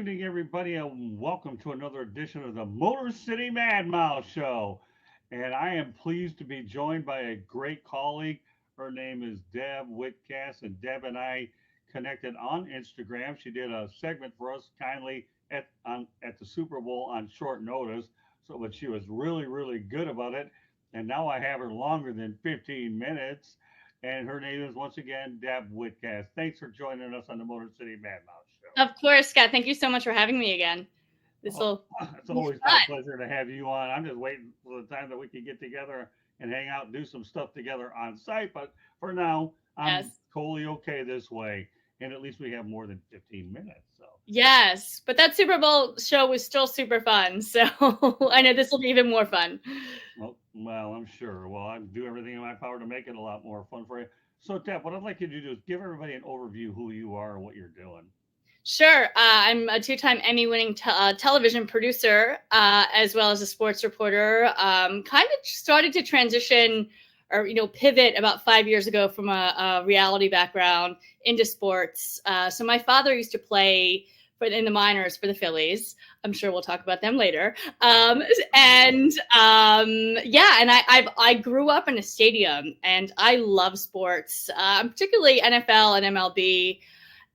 evening, everybody, and welcome to another edition of the Motor City Mad Mouse Show. And I am pleased to be joined by a great colleague. Her name is Deb Whitcast, and Deb and I connected on Instagram. She did a segment for us kindly at the Super Bowl on short notice, but she was really good about it. And now I have her longer than 15 minutes. And her name is once again Deb Whitcast. Thanks for joining us on the Motor City Mad Mouse Show. Of course, Scott. Thank you so much for having me again. This Oh, will it's be always my fun. pleasure to have you on. I'm just waiting for the time that we can get together and hang out and do some stuff together on site. But for now, I'm Yes. totally okay this way. And at least we have more than 15 minutes. So, Yes. But that Super Bowl show was still super fun. So I know this will be even more fun. well, I'm sure. Well, I do everything in my power to make it a lot more fun for you. So, Deb, what I'd like you to do is give everybody an overview of who you are and what you're doing. Sure. I'm a two-time Emmy-winning television producer, as well as a sports reporter. Kind of started to transition or pivot about 5 years ago from a reality background into sports. So my father used to play in the minors for the Phillies. I'm sure we'll talk about them later. Yeah, and I grew up in a stadium, and I love sports, particularly NFL and MLB.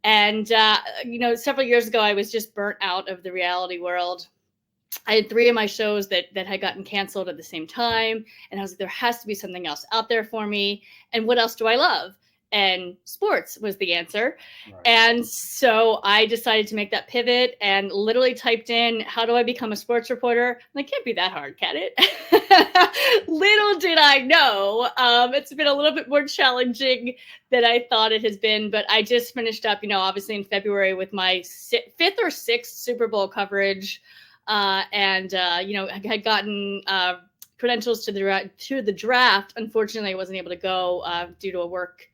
And, several years ago, I was just burnt out of the reality world. I had three of my shows that had gotten canceled at the same time. And I was like, there has to be something else out there for me. And what else do I love? And sports was the answer. Right. And so I decided to make that pivot and literally typed in, how do I become a sports reporter? And it can't be that hard, can it? Little did I know. It's been a little bit more challenging than I thought it has been. But I just finished up, obviously in February with my fifth or sixth Super Bowl coverage. I had gotten credentials to the draft. Unfortunately, I wasn't able to go due to a work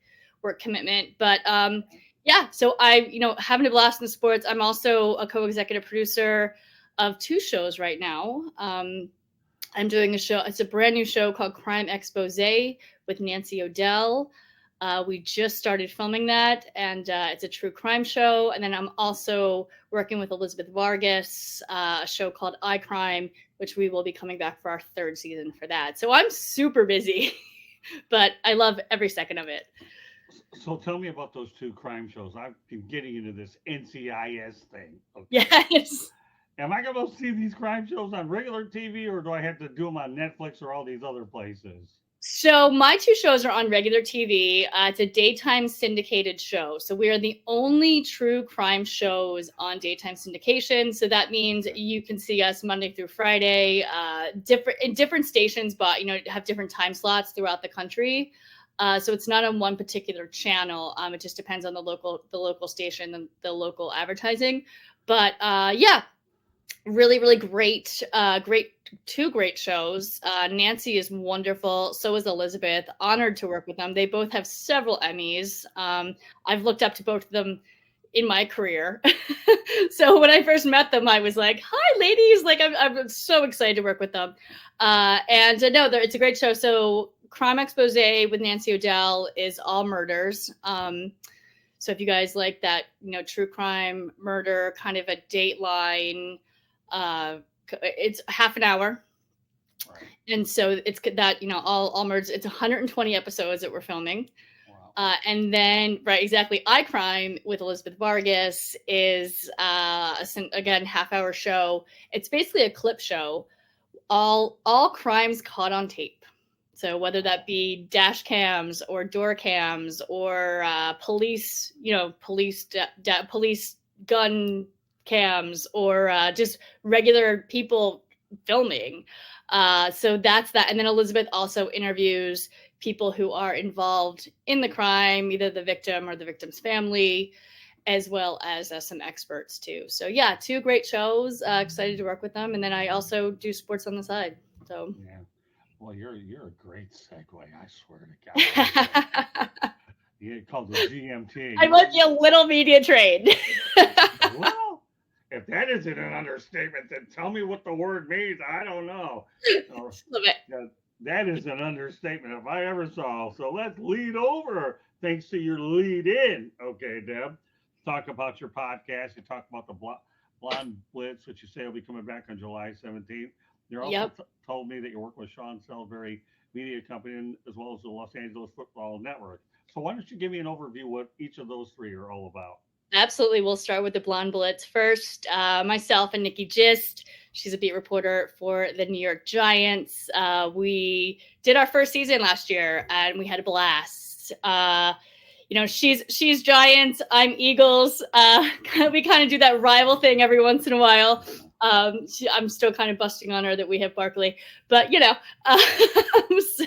commitment. But yeah, so I having a blast in sports. I'm also a co-executive producer of two shows right now. I'm doing a show. It's a brand new show called Crime Expose with Nancy O'Dell. We just started filming that, and it's a true crime show. And then I'm also working with Elizabeth Vargas, a show called iCrime, which we will be coming back for our third season for that. So I'm super busy, but I love every second of it. So, tell me about those two crime shows. I've been getting into this NCIS thing. Okay. Yes. Am I going to see these crime shows on regular TV or do I have to do them on Netflix or all these other places? So my two shows are on regular TV. It's a daytime syndicated show. So we are the only true crime shows on daytime syndication. So that means you can see us Monday through Friday, different stations, but have different time slots throughout the country. So it's not on one particular channel. It just depends on the local station and the local advertising. But yeah, really great, two great shows. Nancy is wonderful. So is Elizabeth. Honored to work with them. They both have several Emmys. I've looked up to both of them in my career. So when I first met them, I was like, hi ladies, like I'm so excited to work with them. No, it's a great show. So Crime Expose with Nancy O'Dell is all murders. So if you guys like that, true crime, murder, kind of a Dateline, it's half an hour. Right. And so it's that, all murders. It's 120 episodes that we're filming. Wow. And then, right, exactly. iCrime with Elizabeth Vargas is, again, half-hour show. It's basically a clip show. All crimes caught on tape. So whether that be dash cams or door cams or police gun cams or just regular people filming. So that's that. And then Elizabeth also interviews people who are involved in the crime, either the victim or the victim's family, as well as some experts too. So yeah, two great shows. Excited to work with them. And then I also do sports on the side. So yeah. Well, you're a great segue. I swear to God. You called the GMT. I must be a little media trained. Well, if that isn't an understatement, then tell me what the word means. I don't know. Love it. That is an understatement if I ever saw. So let's lead over. Thanks to your lead in. Okay, Deb. Talk about your podcast. You talk about the Blonde Blitz, which you say will be coming back on July 17th. You also Yep. told me that you're working with Sean Salisbury Media Company as well as the Los Angeles Football Network. So why don't you give me an overview what each of those three are all about? Absolutely. We'll start with the Blonde Blitz first. Myself and Nikki Gist. She's a beat reporter for the New York Giants. We did our first season last year, and we had a blast. She's Giants, I'm Eagles. We kind of do that rival thing every once in a while. I'm still kind of busting on her that we have Barkley, but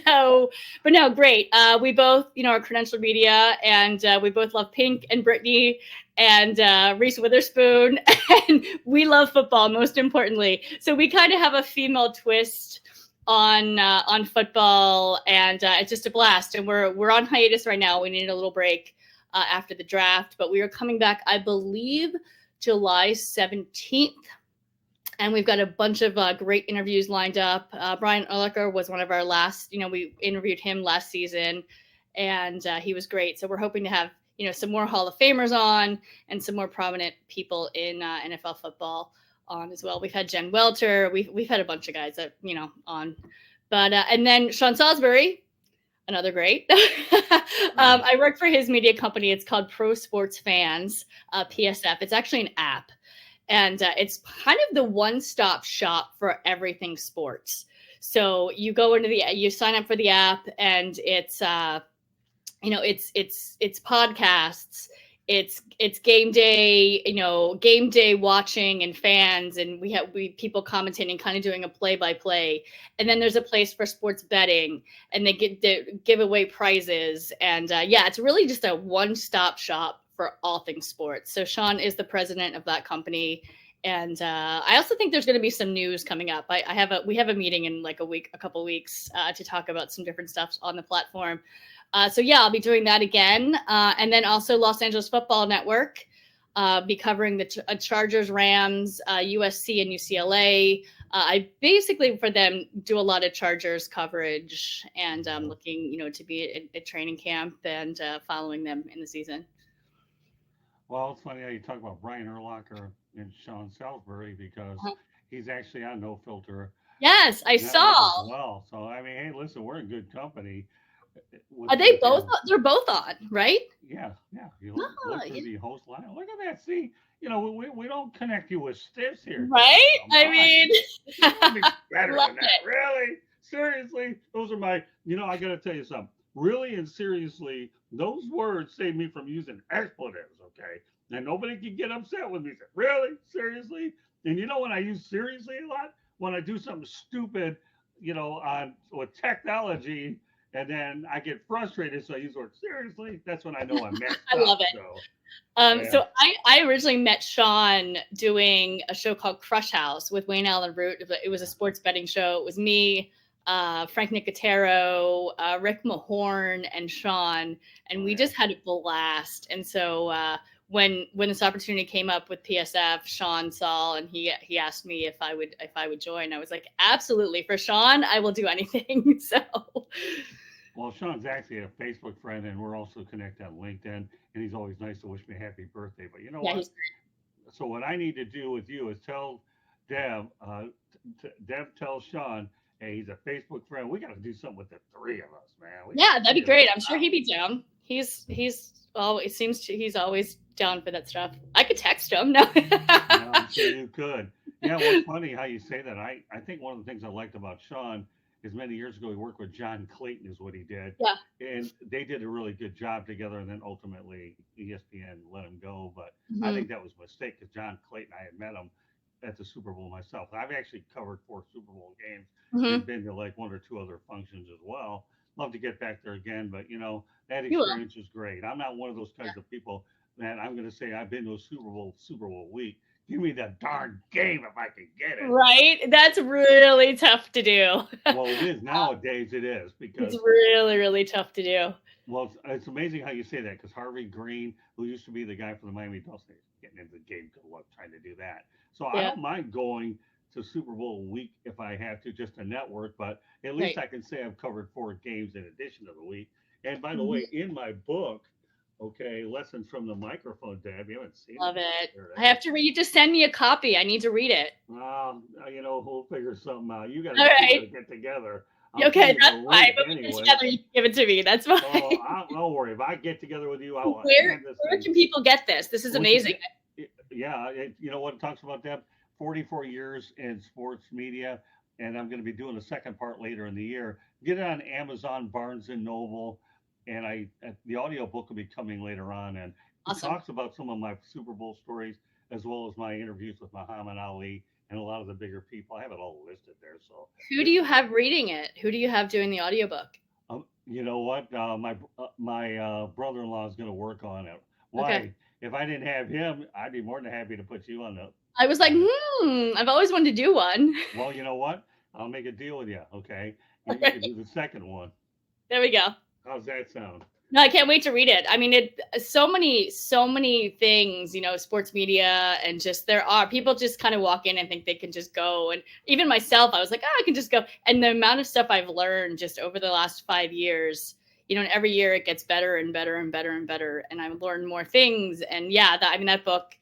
um, but no, great. We both, are credentialed media, and we both love Pink and Brittany and Reese Witherspoon, and we love football most importantly. So we kind of have a female twist on football, and it's just a blast. And we're on hiatus right now. We needed a little break after the draft, but we are coming back, I believe, July 17th. And we've got a bunch of great interviews lined up. Brian Urlacher was one of our last, we interviewed him last season, and he was great. So we're hoping to have, some more Hall of Famers on and some more prominent people in NFL football on as well. We've had Jen Welter. We've had a bunch of guys that, on. But, and then Sean Salisbury, another great. I work for his media company. It's called Pro Sports Fans, PSF. It's actually an app. And it's kind of the one-stop shop for everything sports. So you go you sign up for the app, and it's it's podcasts, it's game day watching and fans, and we have people commentating, kind of doing a play-by-play. And then there's a place for sports betting, and they give away prizes, and it's really just a one-stop shop for all things sports. So Sean is the president of that company. And I also think there's going to be some news coming up. We have a meeting in like a couple weeks to talk about some different stuff on the platform. I'll be doing that again. And then also Los Angeles Football Network, be covering the Chargers, Rams, USC, and UCLA. I basically, for them, do a lot of Chargers coverage, and looking, to be at training camp and following them in the season. Well, it's funny how you talk about Brian Urlacher and Sean Salisbury because he's actually on No Filter Yes, I Network as saw. well. So I mean, hey, listen, we're in good company. Are they both? They're both on, right? Yeah. You look through the host line. Look at that. See, we don't connect you with stiffs here. Right? I mean, you gotta be better love than that. it. Really? Seriously? Those are my. I got to tell you something. Really and seriously, those words save me from using expletives. Okay, and nobody can get upset with me. Really? Seriously? And when I use seriously a lot, when I do something stupid, on with technology, and then I get frustrated, so I use the word seriously. That's when I know I'm messed I love it. So I originally met Sean doing a show called Crush House with Wayne Allen Root. It was a sports betting show. It was me, Frank Nicotero, Rick Mahorn, and Sean, and we just had a blast. And so when this opportunity came up with PSF, Sean saw, and he asked me if I would join. I was like, absolutely, for Sean, I will do anything. So. Well, Sean's actually a Facebook friend, and we're also connected on LinkedIn, and he's always nice to wish me a happy birthday. But you know what? So what I need to do with you is tell Deb, Deb tells Sean, hey, he's a Facebook friend. We got to do something with the three of us, man. That'd be great. I'm sure he'd be down. He's always down for that stuff. I could text him. No. I'm sure you could. Yeah, well, it's funny how you say that. I think one of the things I liked about Sean is many years ago he worked with John Clayton is what he did. Yeah. And they did a really good job together, and then ultimately ESPN let him go. But I think that was a mistake because John Clayton, I had met him at the Super Bowl myself. I've actually covered 4 Super Bowl games and been to like 1 or 2 other functions as well. Love to get back there again, but that experience is great. I'm not one of those kinds of people that I'm going to say I've been to a Super Bowl week. Give me the darn game if I can get it. Right? That's really tough to do. Well, it is nowadays. It is because it's really, really tough to do. Well, it's amazing how you say that because Harvey Green, who used to be the guy for the Miami Dolphins, getting into the game, good luck trying to do that. So I don't mind going to Super Bowl week if I have to, just a network, but at least I can say I've covered 4 games in addition to the week. And by the way, in my book, Okay, lessons from the microphone, Deb. You haven't seen it Love it. there. I have to read. You just send me a copy. I need to read it. We'll figure something out. All You right. gotta get together. I'll send Okay, you the that's fine. link When we get anyway. together, you can give it to me. That's Oh, fine. don't worry. If I get together with you, I will Where hand this where thing. can people get this? This is We should amazing. get, yeah. You know what it talks about, Deb? 44 years in sports media, and I'm going to be doing the second part later in the year. Get it on Amazon, Barnes and Noble, and the audio book will be coming later on, and it Awesome. talks about some of my Super Bowl stories as well as my interviews with Muhammad Ali and a lot of the bigger people. I have it all listed there. So Who do it's you have reading it? Who do you have doing the audiobook? You know what? My brother-in-law is going to work on it. Okay. Why? If I didn't have him, I'd be more than happy to put you I was like, on it. I've always wanted to do one. Well, you know what? I'll make a deal with you. Okay, you can do the second one. There we go. How's that sound? No, I can't wait to read it. I mean, so many things, sports media, and just there are people just kind of walk in and think they can just go. And even myself, I was like, I can just go. And the amount of stuff I've learned just over the last 5 years, and every year it gets better and better and better and better. And I've learned more things. And yeah, that book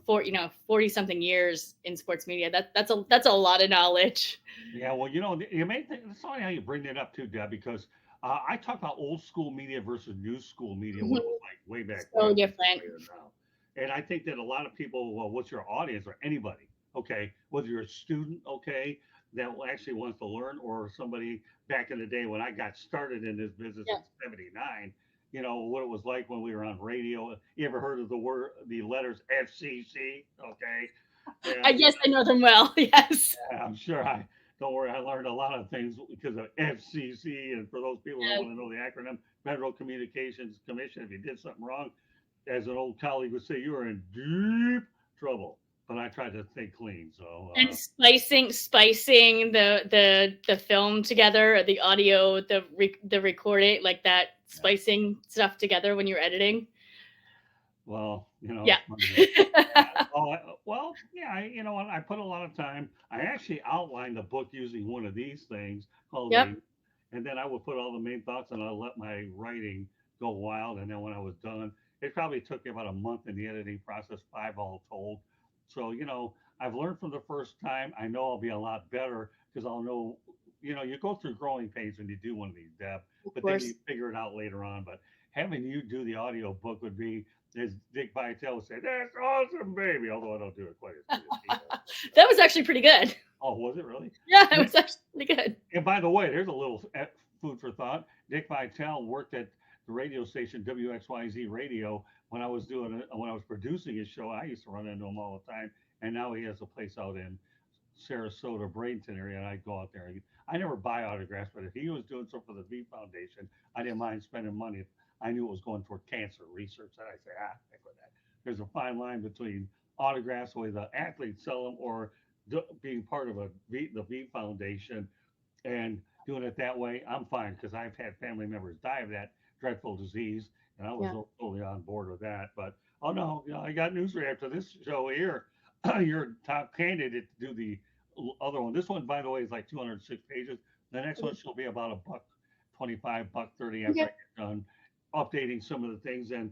for, 40 something years in sports media, that's a lot of knowledge. Yeah, well, you may think it's funny how you bring that up too, Deb, because I talk about old school media versus new school media, what it was like way back So when different. now. And I think that a lot of people, well, what's your audience or anybody, okay, whether you're a student, okay, that actually wants to learn, or somebody back in the day when I got started in this business Yeah. in '79, what it was like when we were on radio. You ever heard of the letters FCC? Okay, I and guess I know them well. Yes. I'm sure I don't worry. I learned a lot of things because of FCC. And for those people that Yes. want to know the acronym, Federal Communications Commission. If you did something wrong, as an old colleague would say, you are in deep trouble. But I tried to stay clean. So And spicing the film together, or the audio, the recording, like that, yeah. spicing stuff together when you're editing. Well, Yeah. it's funny. Well, yeah. You know what? I put a lot of time. I actually outlined the book using one of these things called Yep. and then I would put all the main thoughts and I'll let my writing go wild. And then when I was done, it probably took me about a month in the editing process, 5 all told. So, I've learned from the first time. I know I'll be a lot better because I'll know, you go through growing pains when you do one of these, Deb, Of but then course. you figure it out later on. But having you do the audio book would be, as Dick Vitale would say, that's awesome, baby. Although I don't do it quite as good as he does. That was actually pretty good. Oh, was it really? Yeah, it was actually pretty good. And by the way, there's a little food for thought. Dick Vitale worked at the radio station WXYZ Radio when I was producing his show. I used to run into him all the time, and now he has a place out in Sarasota, Bradenton area, and I go out there. I never buy autographs, but if he was doing something for the V Foundation, I didn't mind spending money. If I knew it was going toward cancer research, then I say, heck with that. There's a fine line between autographs, the way the athletes sell them, or being part of the V Foundation and doing it that way. I'm fine because I've had family members die of that dreadful disease, and I was Yeah. totally on board with that. But oh no, I got news for you after this show here. You're top candidate to do the other one. This one, by the way, is like 206 pages. The next one should be about a buck 25, buck 30 after I Okay. get done updating some of the things. And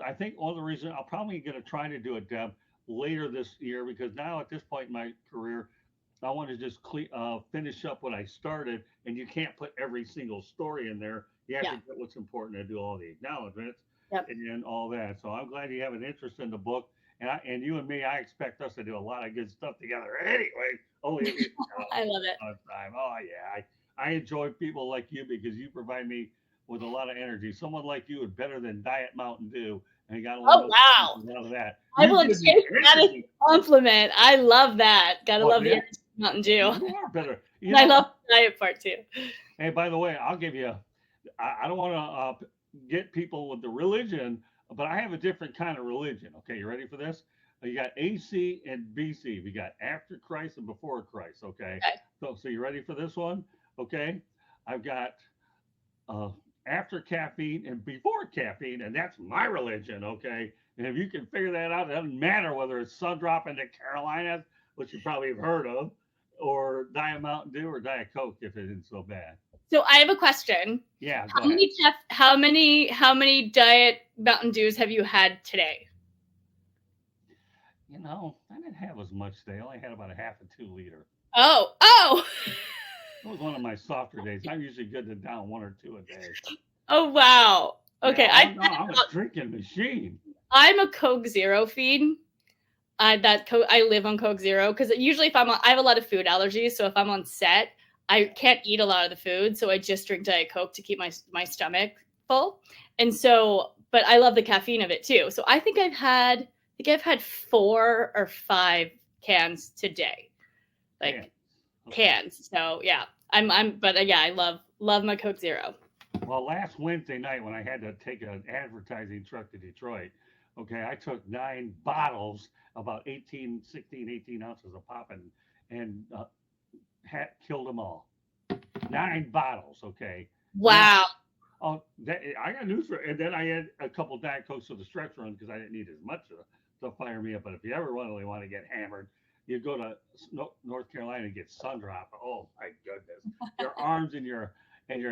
I think one of the reasons I'll probably going to try to do it, Deb, later this year because now at this point in my career, I want to just finish up what I started, and you can't put every single story in there. You have Yeah. to get what's important and do all the acknowledgments Yep. and all that. So I'm glad you have an interest in the book, and you and me, I expect us to do a lot of good stuff together. Anyway, only if you I love it. time. Oh yeah, I enjoy people like you because you provide me with a lot of energy. Someone like you is better than Diet Mountain Dew, and you got to Oh learn wow. out of that. I You will give take me that as energy. a compliment. I love that. Gotta Oh, love the yeah, Mountain Dew. you are better. And I love the diet part too. Hey, by the way, I'll give you. I don't want to get people with the religion, but I have a different kind of religion. Okay, you ready for this? You got AC and BC. We got after Christ and before Christ. Okay, Okay. so you ready for this one? Okay, I've got uh, after caffeine and before caffeine, and that's my religion. Okay, and if you can figure that out, it doesn't matter whether it's sun drop in the Carolinas, which you probably have heard of, or Diet Mountain Dew or Diet Coke if it isn't so bad. So I have a question. Yeah, How go ahead. many how many Diet Mountain Dews have you had today? I didn't have as much today. I only had about a half a 2 liter. Oh. It was one of my softer days. I'm usually good to down one or two a day. Oh wow. Yeah, Okay, oh no, I'm a drinking machine. I'm a Coke Zero fiend. I live on Coke Zero because usually if I have a lot of food allergies, so if I'm on set, I can't eat a lot of the food, so I just drink Diet Coke to keep my stomach full. And so, but I love the caffeine of it too. So I think I've had 4 or 5 cans today, like Yeah. Okay. cans. So yeah, but yeah, I love my Coke Zero. Well, last Wednesday night when I had to take an advertising truck to Detroit, okay, I took 9 bottles, about 18, 16, 18 ounces of pop, and killed them all. 9 bottles, okay. Now, Wow. I got news for, and then I had a couple Diet Cokes to the stretch run because I didn't need as much to fire me up. But if you ever really want to get hammered, you go to North Carolina and get Sundrop. Oh my goodness, your arms and your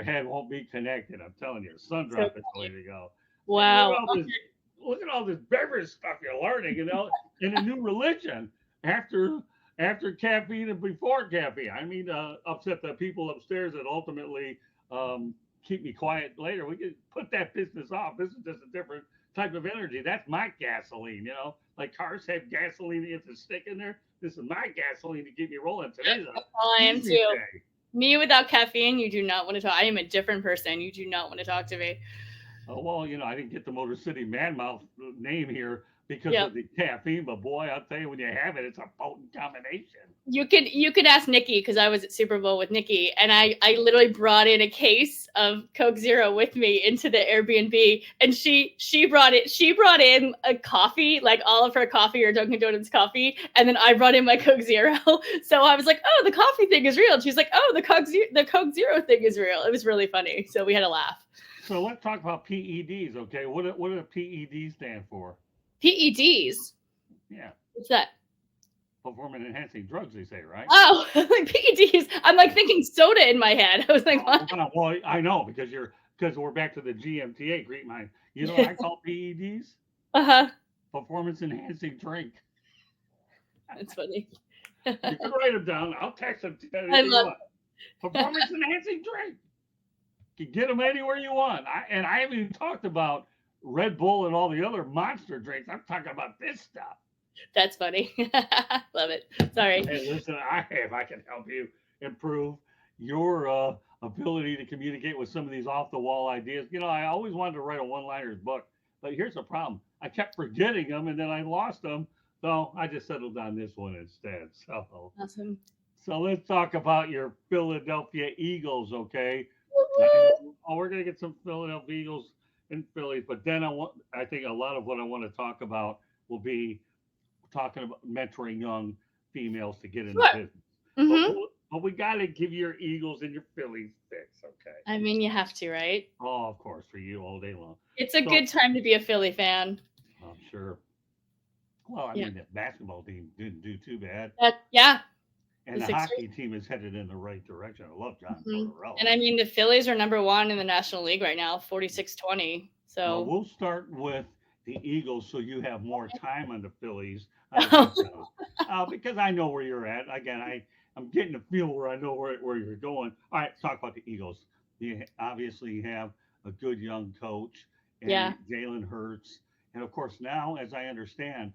head won't be connected. I'm telling you, So Sundrop is the way to go. I mean, wow. look at all this beverage stuff you're learning, in a new religion after caffeine and before caffeine. I mean, upset the people upstairs that ultimately keep me quiet later. We can put that business off. This is just a different type of energy. That's my gasoline. Like cars have gasoline that you have to stick in there. This is my gasoline to keep me rolling. Today's I a am easy too. day. Me without caffeine, you do not want to talk. I am a different person. You do not want to talk to me. Oh, well, I didn't get the Motor City Madmouth name here because Yep. of the caffeine, but boy, I'll tell you, when you have it, it's a potent combination. You could ask Nikki because I was at Super Bowl with Nikki, and I literally brought in a case of Coke Zero with me into the Airbnb, and she brought in a coffee, like all of her coffee or Dunkin' Donuts coffee, and then I brought in my Coke Zero. So I was like, oh, the coffee thing is real. And she's like, oh, the Coke Zero thing is real. It was really funny. So we had a laugh. So let's talk about PEDs, okay? What do the PEDs stand for? PEDs. Yeah, What's that? performance enhancing drugs, they say, right? Oh, like PEDs. I'm like thinking soda in my head. I was like, what? Well, I know because we're back to the GMTA, Great Mind. You know what I call PEDs? Uh-huh. Performance enhancing drink. That's funny. You can write them down. I'll text them to you I if you love want. Performance enhancing drink. You can get them anywhere you want. I haven't even talked about Red Bull and all the other monster drinks. I'm talking about this stuff. That's funny. Love it. Sorry. Hey, listen, if I can help you improve your ability to communicate with some of these off the wall ideas. I always wanted to write a one-liners book, but here's the problem: I kept forgetting them, and then I lost them. So I just settled on this one instead. Awesome. So let's talk about your Philadelphia Eagles, okay? Oh, we're gonna get some Philadelphia Eagles and Phillies, but then I think a lot of what I want to talk about will be talking about mentoring young females to get into Sure. business. Mm-hmm. But we got to give your Eagles and your Phillies fix, okay? I mean, you have to, right? Oh, of course, for you all day long. It's a So, good time to be a Philly fan. I'm sure. Well, I Yeah. mean, the basketball team didn't do too bad, Yeah. and The the Sixers. hockey team is headed in the right direction. I love John Mhm. Tortorella. And I mean, the Phillies are #1 in the National League right now, 46-20. Well, So we'll start with the Eagles so you have more time on the Phillies. Because I know where you're at. Again, I'm getting a feel where I know where you're going. All right, let's talk about the Eagles. You obviously have a good young coach yeah. and Jalen Hurts. And of course, now, as I understand,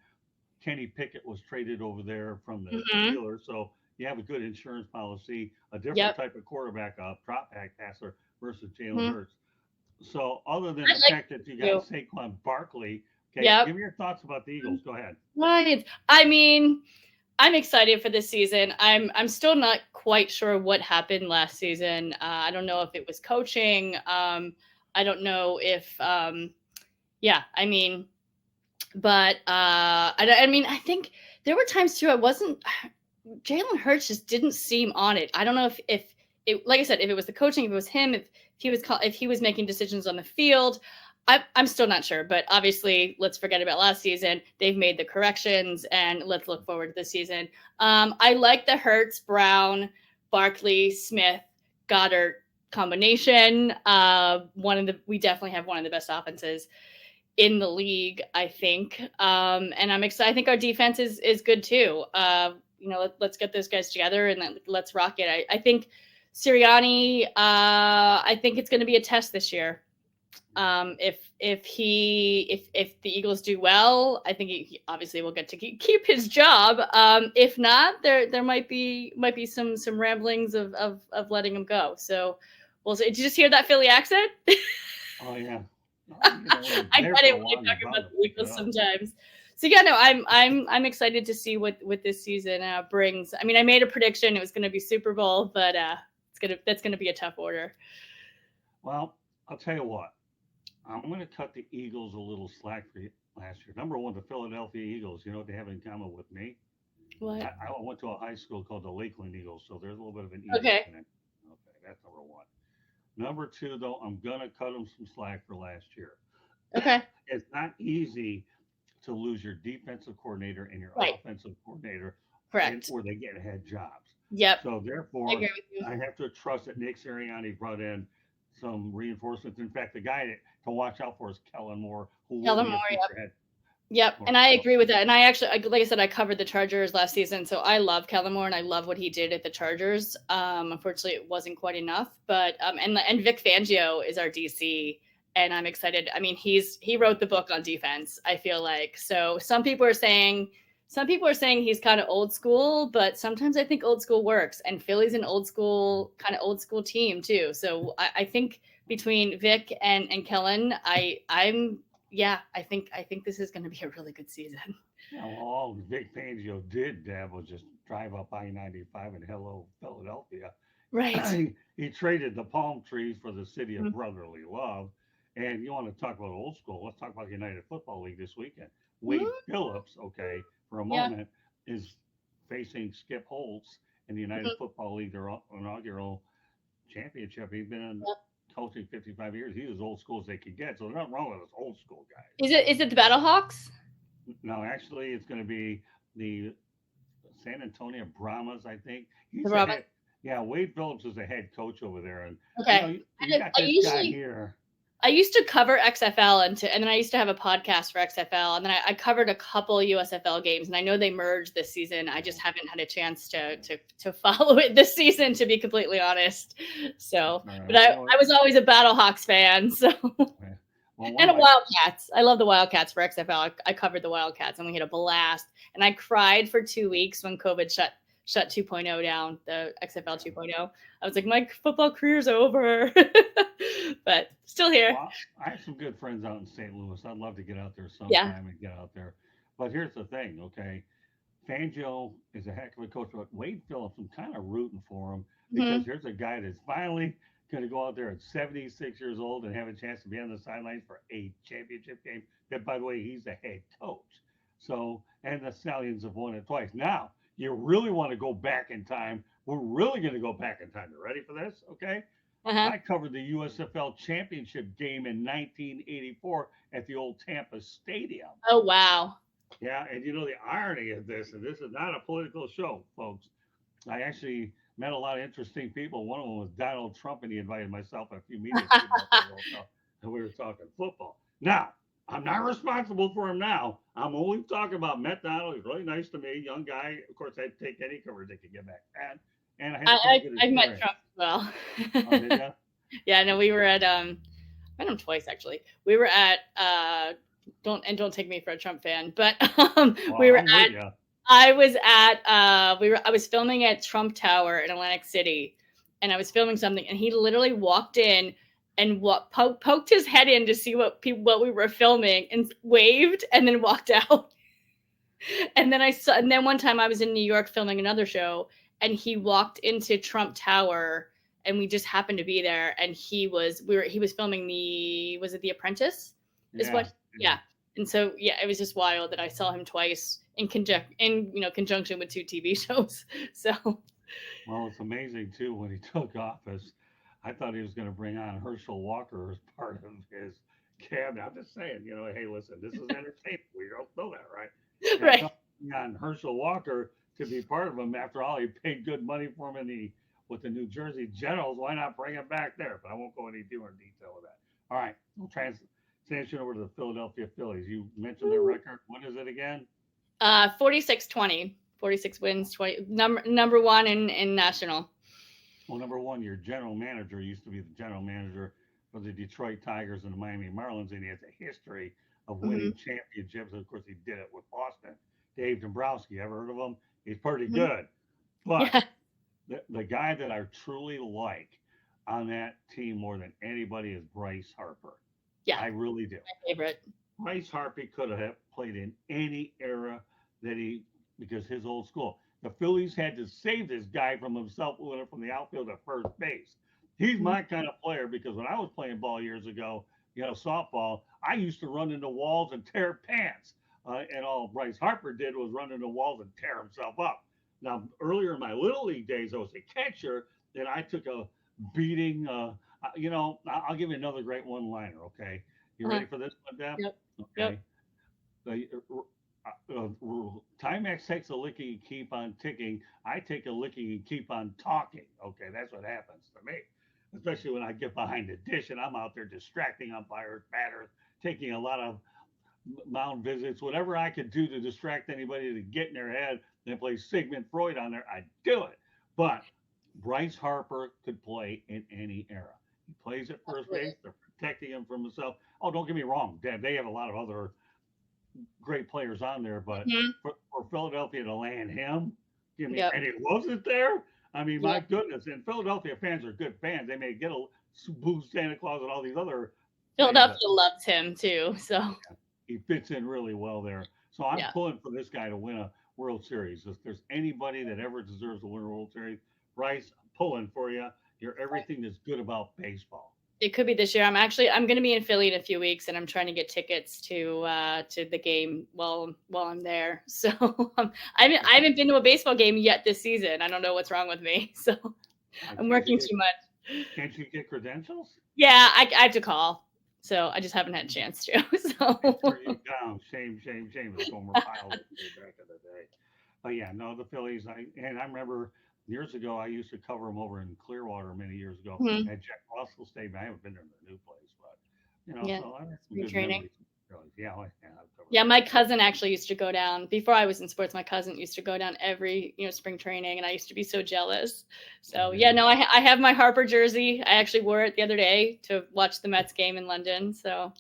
Kenny Pickett was traded over there from the Mm-hmm. Steelers. So you have a good insurance policy, a different Yep. type of quarterback, a drop back passer versus Jalen Mm-hmm. Hurts. So, other than I the like fact that you got you. Saquon Barkley, okay, Yep. give me your thoughts about the Eagles. Go ahead. Right. I mean, I'm excited for this season. I'm still not quite sure what happened last season. I don't know if it was coaching. I don't know if yeah. I mean, but I mean, I think there were times too. I wasn't. Jalen Hurts just didn't seem on it. I don't know if it, like I said, if it was the coaching, if it was him, if he was making decisions on the field. I'm still not sure, but obviously, let's forget about last season. They've made the corrections, and let's look forward to this season. I like the Hurts, Brown, Barkley, Smith, Goddard combination. We definitely have one of the best offenses in the league, I think. And I'm excited. I think our defense is good too. Let's get those guys together and let's rock it. I think Sirianni. I think it's going to be a test this year. If the Eagles do well, I think he obviously will get to keep his job. If not, there might be some ramblings of letting him go. So, well, did you just hear that Philly accent? Oh yeah. I get it when I talk about the Eagles sometimes. So yeah, no, I'm excited to see what this season brings. I mean, I made a prediction; it was going to be Super Bowl, but that's gonna be a tough order. Well, I'll tell you what. I'm going to cut the Eagles a little slack for last year. Number one, the Philadelphia Eagles. You know what they have in common with me? What? I went to a high school called the Lakeland Eagles, so there's a little bit of an Eagles connection. Okay, that's number one. Number two, though, I'm going to cut them some slack for last year. Okay. It's not easy to lose your defensive coordinator and your offensive coordinator. Correct. Or they get head jobs. Yep. So therefore, I have to trust that Nick Sirianni brought in some reinforcements. In fact, the guy to watch out for is Kellen Moore, who will be a future head. Yep, and I agree with that. And I actually, like I said, I covered the Chargers last season, so I love Kellen Moore and I love what he did at the Chargers. Unfortunately, it wasn't quite enough, but and Vic Fangio is our DC, and I'm excited. I mean, he wrote the book on defense. I feel like so. Some people are saying he's kind of old school, but sometimes I think old school works. And Philly's an old school team too. So I think between Vic and Kellen, I think this is going to be a really good season. Yeah, well, all Vic Fangio did, Deb, was just drive up I-95 and hello Philadelphia. Right. He traded the palm trees for the city of brotherly love. And you want to talk about old school? Let's talk about the United Football League this weekend. Wade Phillips, okay, for a moment, is facing Skip Holtz in the United Football League, their inaugural championship. He's been coaching 55 years. He's as old school as they could get. So there's nothing wrong with us old school guys. Is it the Battlehawks? No, actually, it's going to be the San Antonio Brahmas, I think. The Brahmas. Wade Phillips is the head coach over there. And you got this guy here. I used to cover XFL and then I used to have a podcast for XFL, and then I covered a couple USFL games, and I know they merged this season. I just haven't had a chance to follow it this season, to be completely honest. So, but I was always a Battlehawks fan. So, and Wildcats. I love the Wildcats for XFL. I covered the Wildcats, and we had a blast. And I cried for 2 weeks when COVID shut 2.0 down, the XFL 2.0. I was like, my football career's over, but still here. Well, I have some good friends out in St. Louis. I'd love to get out there sometime and get out there. But here's the thing, okay? Fangio is a heck of a coach, but Wade Phillips, I'm kind of rooting for him because here's a guy that's finally going to go out there at 76 years old and have a chance to be on the sidelines for a championship game. That, by the way, he's the head coach. So, and the Stallions have won it twice. Now, you really want to go back in time. We're really going to go back in time. You ready for this? Okay. I covered the USFL championship game in 1984 at the old Tampa Stadium. Oh, wow. Yeah. And the irony of this, and this is not a political show, folks. I actually met a lot of interesting people. One of them was Donald Trump, and he invited myself and a few media people, and we were talking football. Now, I'm not responsible for him now. I'm only talking about Matt Donald. He's really nice to me, young guy. Of course, I'd take any coverage they could get back. And I've met Trump as well. Oh, did you? Yeah, no, we were at met him twice actually. We were at don't take me for a Trump fan, but we were at I was filming at Trump Tower in Atlantic City, and I was filming something, and he literally walked in and poked his head in to see what we were filming and waved and then walked out. And then one time I was in New York filming another show, and he walked into Trump Tower, and we just happened to be there, and he was filming was it The Apprentice? Yeah. And so it was just wild that I saw him twice in conjunction with 2 TV shows. So well, it's amazing too when he took office. I thought he was going to bring on Herschel Walker as part of his Cam, I'm just saying, hey, listen, this is entertainment. We don't know that, right? And Right. coming on Herschel Walker to be part of him. After all, he paid good money for him in with the New Jersey Generals. Why not bring him back there? But I won't go any deeper in detail with that. All right, we'll transition over to the Philadelphia Phillies. You mentioned their record. What is it again? 46-20. 46 wins, 20 number one in national. Well, number one, your general manager used to be the general manager for the Detroit Tigers and the Miami Marlins, and he has a history of Mm-hmm. winning championships. And of course, he did it with Boston. Dave Dombrowski, ever heard of him? He's pretty Mm-hmm. good. But Yeah. the guy that I truly like on that team more than anybody is Bryce Harper. Yeah. I really do. My favorite. Bryce Harper could have played in any era because his old school. The Phillies had to save this guy from himself moving from the outfield to first base. He's Mm-hmm. my kind of player because when I was playing ball years ago, softball, I used to run into walls and tear pants. And all Bryce Harper did was run into walls and tear himself up. Now, earlier in my little league days, I was a catcher, and I took a beating. I'll give you another great one-liner. Okay, you Uh-huh. ready for this one, Deb? Yep. Okay. The Timex takes a licking and keep on ticking. I take a licking and keep on talking. Okay, that's what happens to me, especially when I get behind the dish and I'm out there distracting umpires, batters, taking a lot of mound visits, whatever I could do to distract anybody to get in their head and play Sigmund Freud on there, I do it. But Bryce Harper could play in any era. He plays at first Absolutely. base. They're protecting him from himself. Oh, don't get me wrong, Dad. They have a lot of other great players on there, but Mm-hmm. for Philadelphia to land him, Yep. and he wasn't there. I mean, my Yep. goodness. And Philadelphia fans are good fans. They may get a boo Santa Claus and all these other things, Philadelphia but loves him too. So he fits in really well there. So I'm yeah. pulling for this guy to win a World Series. If there's anybody that ever deserves to win a World Series, Bryce, I'm pulling for you. You're everything that's good about baseball. It could be this year. I'm going to be in Philly in a few weeks, and I'm trying to get tickets to the game while I'm there. So I haven't been to a baseball game yet this season. I don't know what's wrong with me. So I'm working too much. Can't you get credentials? Yeah, I have to call. So I just haven't had a chance to. So There you go. Shame, shame, shame. The former pilot back in the day. But yeah, no, the Phillies. I remember years ago I used to cover them over in Clearwater many years ago Mhm. at Jack Russell Stadium. I haven't been there in the new place, but Yeah, so I have some spring good training. memories. Yeah, I've covered Yeah, them. my cousin actually used to go down before I was in sports. My cousin used to go down every spring training, and I used to be so jealous. So yeah, no, I have my Harper jersey. I actually wore it the other day to watch the Mets game in London. So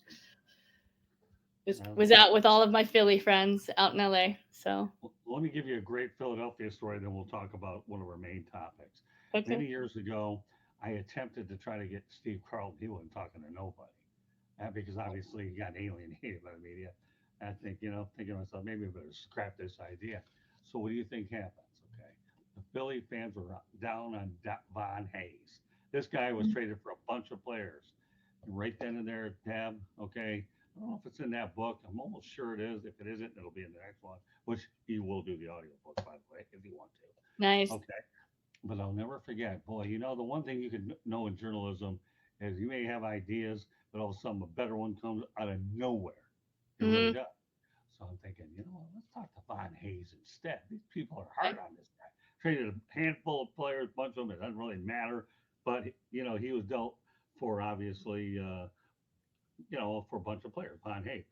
was out with all of my Philly friends out in LA. So let me give you a great Philadelphia story, then we'll talk about one of our main topics. okay. Many years ago, I attempted to try to get Steve Carlton. He wasn't talking to nobody. Because obviously he got alienated by the media. And I think, thinking to myself, maybe I better scrap this idea. So what do you think happens? Okay. The Philly fans were down on Von Hayes. This guy was traded for a bunch of players. And right then and there, Tab, okay, I don't know if it's in that book. I'm almost sure it is. If it isn't, it'll be in the next one, which he will do the audio book, by the way, if you want to. Nice. Okay. But I'll never forget, boy, the one thing you can know in journalism is you may have ideas, but all of a sudden a better one comes out of nowhere. It really does. So I'm thinking, let's talk to Von Hayes instead. These people are hard on this guy. Traded a handful of players, a bunch of them. It doesn't really matter. But, he was dealt for, obviously, for a bunch of players, Von Hayes.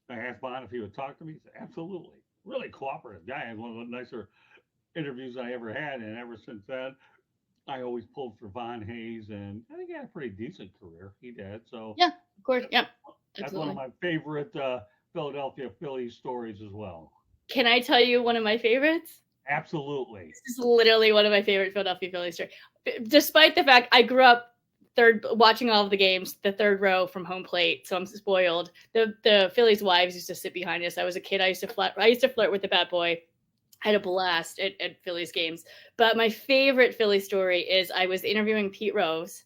I asked Von if he would talk to me. He said, absolutely. Really cooperative guy. One of the nicer interviews I ever had. And ever since then, I always pulled for Von Hayes, and I think he had a pretty decent career. He did. So yeah, of course. Yep. That's one of my favorite Philadelphia Phillies stories as well. Can I tell you one of my favorites? Absolutely. This is literally one of my favorite Philadelphia Phillies stories. Despite the fact I grew up watching all of the games, the third row from home plate, so I'm spoiled. The Phillies' wives used to sit behind us. I was a kid. I used to flirt with the bat boy. I had a blast at Phillies games. But my favorite Philly story is I was interviewing Pete Rose,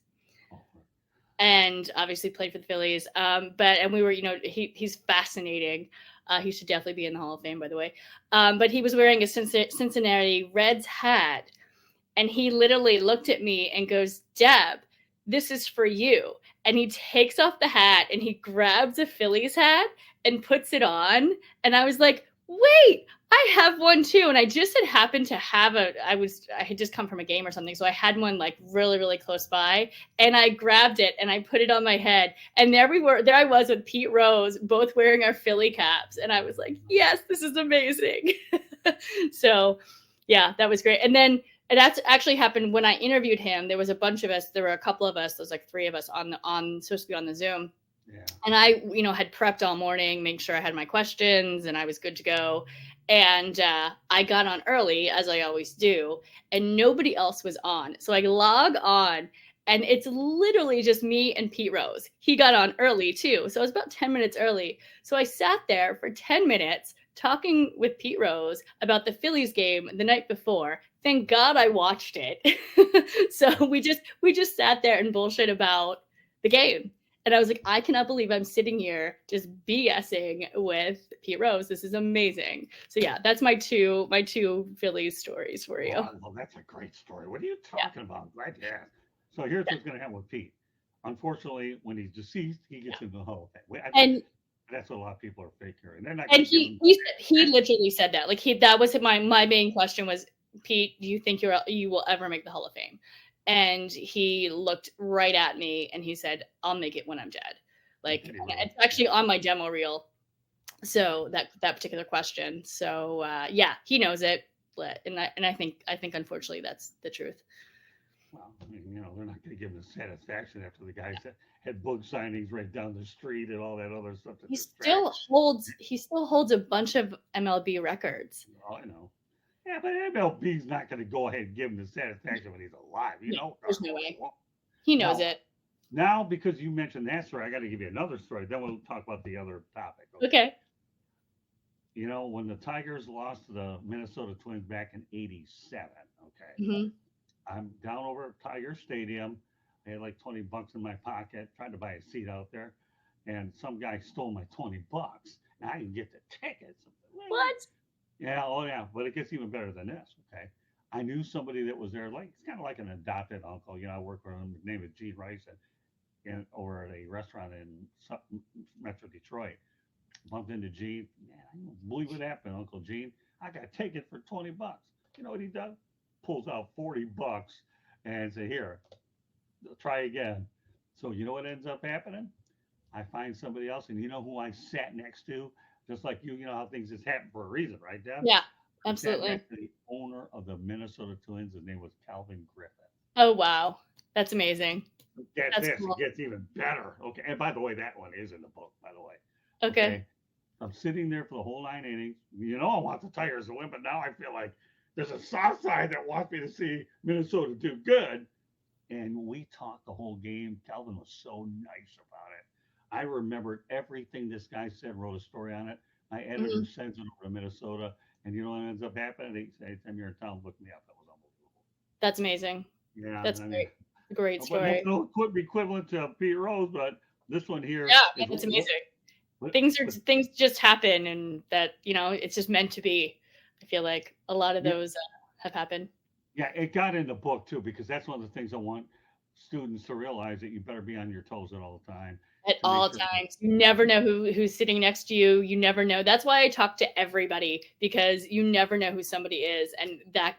and obviously played for the Phillies. And we were, he's fascinating. He should definitely be in the Hall of Fame, by the way. But he was wearing a Cincinnati Reds hat, and he literally looked at me and goes, "Deb, this is for you. And he takes off the hat and he grabs a Phillies hat and puts it on. And I was like, wait, I have one too. And I just had happened to have I had just come from a game or something. So I had one like really, really close by, and I grabbed it and I put it on my head. And there I was with Pete Rose, both wearing our Philly caps. And I was like, yes, this is amazing. So yeah, that was great. And then it actually happened when I interviewed him. There was a bunch of us. There were a couple of us. There's like 3 of us on supposed to be on the Zoom. Yeah. And I, had prepped all morning, make sure I had my questions and I was good to go. And I got on early, as I always do, and nobody else was on. So I log on, and it's literally just me and Pete Rose. He got on early too. So I was about 10 minutes early. So I sat there for 10 minutes talking with Pete Rose about the Phillies game the night before. Thank God I watched it. So we just sat there and bullshit about the game. And I was like, I cannot believe I'm sitting here just BSing with Pete Rose. This is amazing. So yeah, that's my two Phillies stories for you. Well, that's a great story. What are you talking about? Glad you asked. So here's what's going to happen with Pete. Unfortunately, when he's deceased, he gets into the Hall of Fame. I think And that's what a lot of people are figuring. They're not. and he literally said that. Like that was my main question was, Pete, do you think you will ever make the Hall of Fame? And he looked right at me and he said, I'll make it when I'm dead. Like it's actually on my demo reel. So that particular question. So yeah, he knows it. And I think unfortunately that's the truth. Well, I mean, they're not going to give him the satisfaction after the guys had book signings right down the street and all that other stuff. He still holds a bunch of MLB records. Oh, I know. Yeah, but MLB's not going to go ahead and give him the satisfaction when he's alive. There's no way. He knows it. Now, because you mentioned that story, I got to give you another story. Then we'll talk about the other topic. Okay. When the Tigers lost to the Minnesota Twins back in '87, okay, Mm-hmm. I'm down over at Tiger Stadium. I had like $20 in my pocket, tried to buy a seat out there, and some guy stole my $20. Now I didn't get the tickets. What? Yeah, oh yeah, but it gets even better than this. Okay, I knew somebody that was there, like it's kind of like an adopted uncle. I worked with him. His name is Gene Rice, and over at a restaurant in Metro Detroit. Bumped into Gene. Man, I don't believe what happened, Uncle Gene. I got a ticket for $20. You know what he does? Pulls out $40 and say, "Here, try again." So you know what ends up happening? I find somebody else, and you know who I sat next to? Just like you know how things just happen for a reason, right, Deb? Yeah, I absolutely. sat next to the owner of the Minnesota Twins. His name was Calvin Griffith. Oh wow, that's amazing. That's cool. It gets even better. Okay, and by the way, that one is in the book. By the way. Okay. I'm sitting there for the whole 9 innings. I want the Tigers to win, but now I feel like there's a soft side that wants me to see Minnesota do good. And we talked the whole game. Calvin was so nice about it. I remembered everything this guy said, wrote a story on it. My editor sends it over to Minnesota. And you know what ends up happening? They say, anytime you're in town, look me up. That was unbelievable. That's amazing. Yeah. That's great story. No equivalent to Pete Rose, but this one here. Yeah, it's amazing. Things just happen, and that it's just meant to be. I feel like a lot of those have happened. Yeah, it got in the book too, because that's one of the things I want students to realize, that you better be on your toes at all times. At all times. You never know who's sitting next to you. You never know. That's why I talk to everybody, because you never know who somebody is. And I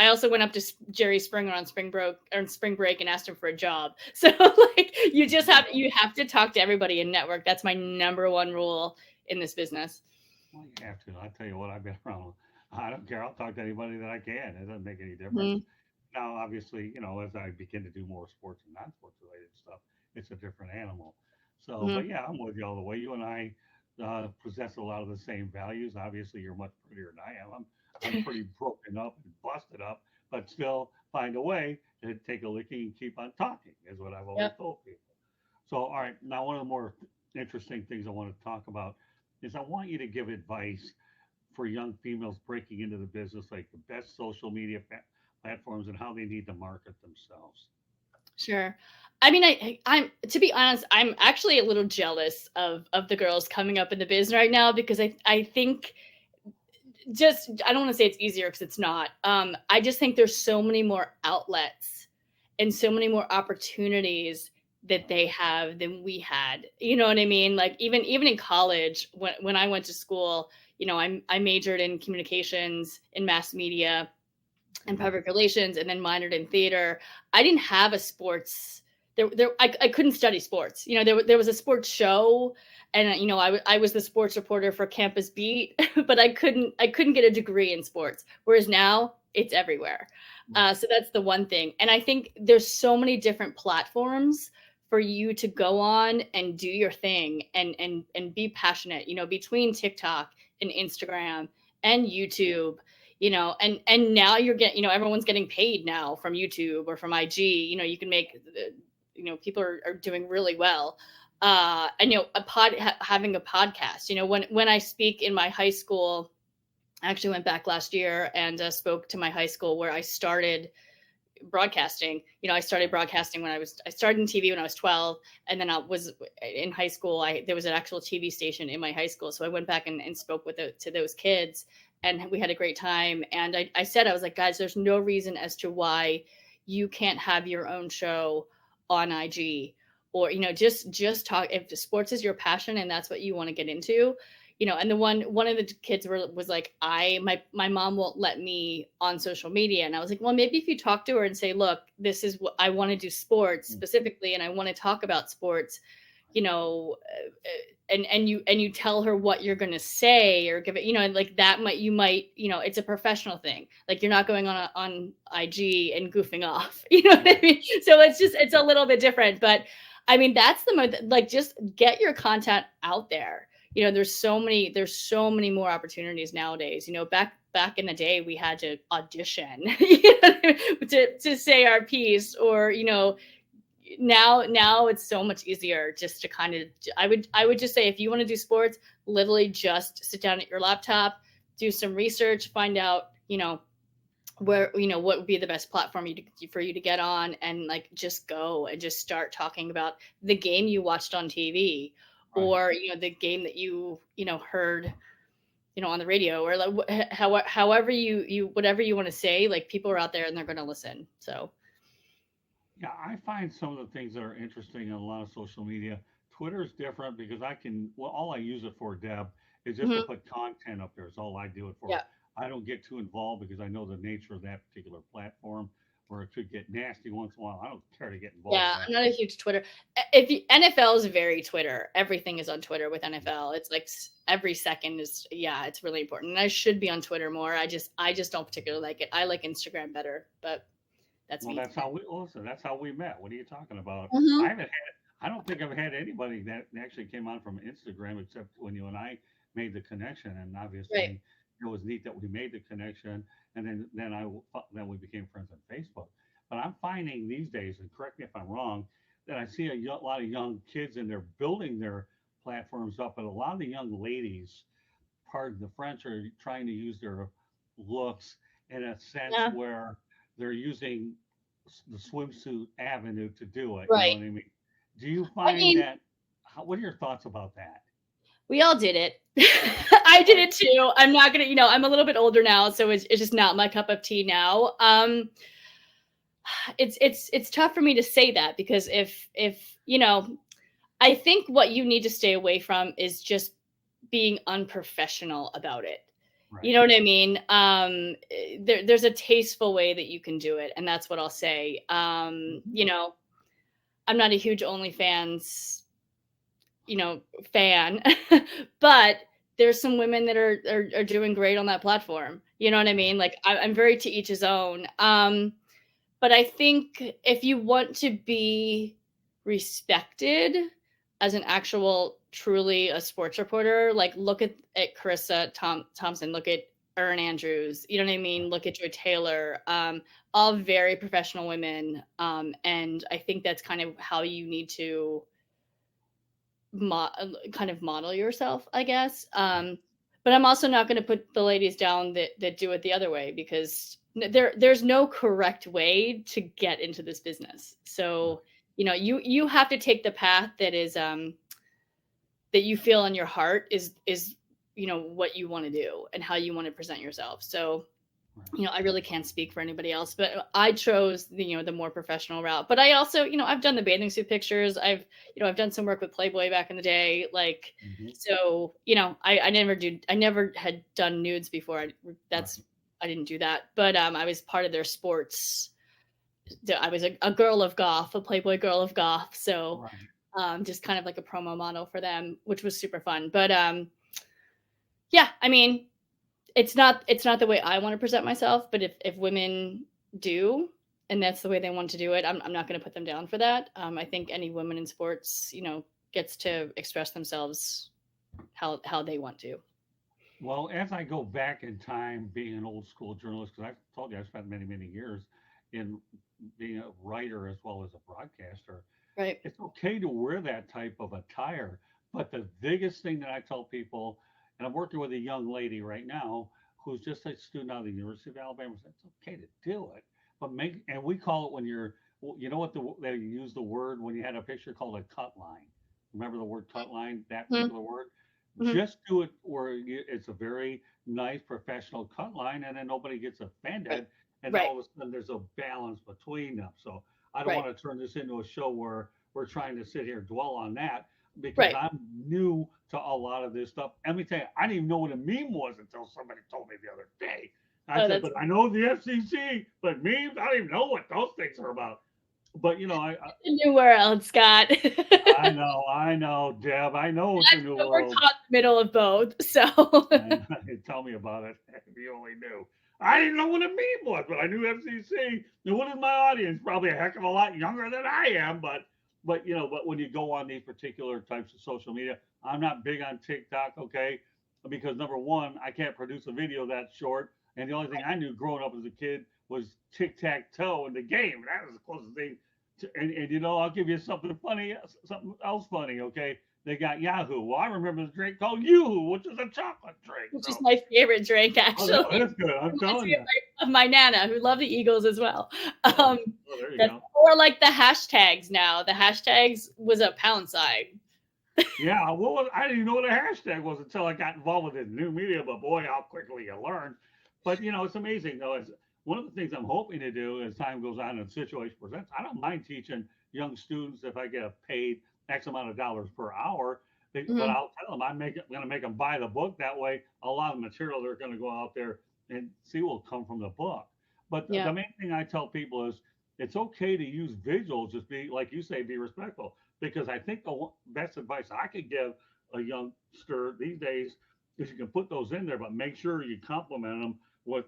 also went up to Jerry Springer on spring break and asked him for a job. So you have to talk to everybody and network. That's my number one rule in this business. Well, you have to. I'll tell you what, I've been around. I don't care. I'll talk to anybody that I can. It doesn't make any difference. Now, obviously, as I begin to do more sports and non-sports related stuff, it's a different animal. So, but yeah, I'm with you all the way. You and I possess a lot of the same values. Obviously, you're much prettier than I am. I'm pretty broken up and busted up, but still find a way to take a licking and keep on talking, is what I've always told people. So, all right, now one of the more interesting things I want to talk about is I want you to give advice for young females breaking into the business, like the best social media platforms and how they need to market themselves. Sure. I mean, I'm to be honest, I'm actually a little jealous of the girls coming up in the business right now, because I think I don't want to say it's easier, because it's not. I just think there's so many more outlets, and so many more opportunities that they have than we had. You know what I mean? Like even in college, when I went to school, I majored in communications and mass media and public relations, and then minored in theater. I didn't have a sports. I couldn't study sports. There was a sports show, and I was the sports reporter for Campus Beat, but I couldn't get a degree in sports. Whereas now it's everywhere. So that's the one thing, and I think there's so many different platforms for you to go on and do your thing and be passionate. Between TikTok and Instagram and YouTube, and now you're getting, everyone's getting paid now from YouTube or from IG. You can make, people are doing really well. And having a podcast. When I speak in my high school, I actually went back last year and spoke to my high school where I started broadcasting. I started broadcasting I started in TV when I was 12, and then I was in high school. There was an actual TV station in my high school, so I went back and spoke to those kids, and we had a great time. And I said, I was like, guys, there's no reason as to why you can't have your own show on IG, or just talk. If sports is your passion and that's what you want to get into, and one of the kids was like, my mom won't let me on social media. And I was like, well, maybe if you talk to her and say, look, this is what I want to do, sports specifically, and I want to talk about sports, and you tell her what you're going to say, or give it, like that it's a professional thing. Like, you're not going on IG and goofing off, what I mean? So it's a little bit different, but I mean, that's just get your content out there. There's so many more opportunities nowadays. Back in the day, we had to audition to say our piece, or now it's so much easier just to kind of, I would just say, if you want to do sports, literally just sit down at your laptop, do some research, find out where what would be the best platform for you to get on, and like just go and just start talking about the game you watched on TV. Right. Or the game that you heard on the radio, or like however you whatever you want to say. Like, people are out there and they're going to listen. So Yeah, I find some of the things that are interesting in a lot of social media. Twitter is different because all I use it for, Deb, is just to put content up there. It's all I do it for. yeah. I don't get too involved because I know the nature of that particular platform, where it could get nasty once in a while. I don't care to get involved. Yeah, in I'm not a huge Twitter. NFL is very Twitter. Everything is on Twitter with NFL. It's like every second is, it's really important. And I should be on Twitter more. I just don't particularly like it. I like Instagram better, but that's me. That's how we met. What are you talking about? Mm-hmm. I don't think I've had anybody that actually came on from Instagram except when you and I made the connection, and obviously Right. it was neat that we made the connection, and then we became friends on Facebook. But I'm finding these days, and correct me if I'm wrong, that I see a lot of young kids, and they're building their platforms up, but a lot of the young ladies, pardon the French, are trying to use their looks in a sense Yeah. where they're using the swimsuit avenue to do it. You know Right. what I mean? Do you I find mean, that? What are your thoughts about that? we all did it. I did it too. I'm not gonna, I'm a little bit older now, so it's just not my cup of tea now. It's tough for me to say that, because if I think what you need to stay away from is just being unprofessional about it. Right. You know what I mean? There's a tasteful way that you can do it, and that's what I'll say. I'm not a huge OnlyFans, fan, but there's some women that are doing great on that platform. You know what I mean? Like, I'm very to each his own. But I think if you want to be respected as an actual, truly a sports reporter, like, look at Carissa Thompson, look at Erin Andrews, you know what I mean? Look at Joy Taylor, all very professional women. And I think that's kind of how you need to kind of model yourself, I guess. But I'm also not going to put the ladies down that do it the other way, because there's no correct way to get into this business. So, you have to take the path that is, that you feel in your heart is what you want to do and how you want to present yourself. So I really can't speak for anybody else, but I chose the the more professional route. But I also, I've done the bathing suit pictures. I've done some work with Playboy back in the day, like Hmm. so. I never had done nudes before. Right. I didn't do that, but I was part of their sports. I was a girl of goth, a Playboy girl of goth. So Right. just kind of like a promo model for them, which was super fun. But yeah, I mean, it's not the way I want to present myself, but if women do and that's the way they want to do it, I'm not going to put them down for that. I think any woman in sports, gets to express themselves how they want to. Well, as I go back in time, being an old school journalist, because I told you I spent many, many years in being a writer as well as a broadcaster, Right. it's okay to wear that type of attire. But the biggest thing that I tell people, and I'm working with a young lady right now who's just a student out of the University of Alabama, it's okay to do it, but and we call it when you're, you know what they use the word when you had a picture called a cut line. Remember the word cut line, that Mm-hmm. particular word? Mm-hmm. Just do it where it's a very nice professional cut line and then nobody gets Right. offended. And Right. all of a sudden there's a balance between them. So I don't Right. want to turn this into a show where we're trying to sit here and dwell on that because Right. I'm new to a lot of this stuff. Let me tell you, I didn't even know what a meme was until somebody told me the other day. I Oh, said, that's but I know the FCC, but memes, I don't even know what those things are about. But a new world, Scott. I know, Deb, I know it's a new We're world. caught in the middle of both. So Tell me about it. If you only knew. I didn't know what a meme was, but I knew FCC. And what is my audience? Probably a heck of a lot younger than I am, but when you go on these particular types of social media, I'm not big on TikTok, okay? Because number one, I can't produce a video that short, and the only thing I knew growing up as a kid was tic tac toe in the game. That was the closest thing. And I'll give you something funny, something else funny, okay? They got Yahoo. Well, I remember the drink called Yoo-hoo, which is a chocolate drink. which is So, my favorite drink, oh, actually. that's good. I'm Reminds telling me you. of my nana, who loved the Eagles as well. Oh, Um, oh, there you that's go. or like the hashtags now. The hashtags was a pound sign. Yeah, I didn't even know what a hashtag was until I got involved with the new media. But boy, how quickly you learn. But it's amazing though. Is one of the things I'm hoping to do as time goes on and the situation presents. I don't mind teaching young students if I get a paid X amount of dollars per hour. But Mm-hmm. I'll tell them I'm going to make them buy the book. That way, a lot of the material they're going to go out there and see will come from the book. But Yeah. the main thing I tell people is it's okay to use visuals. Just be like you say, be respectful because I think the best advice I could give a youngster these days is you can put those in there, but make sure you complement them with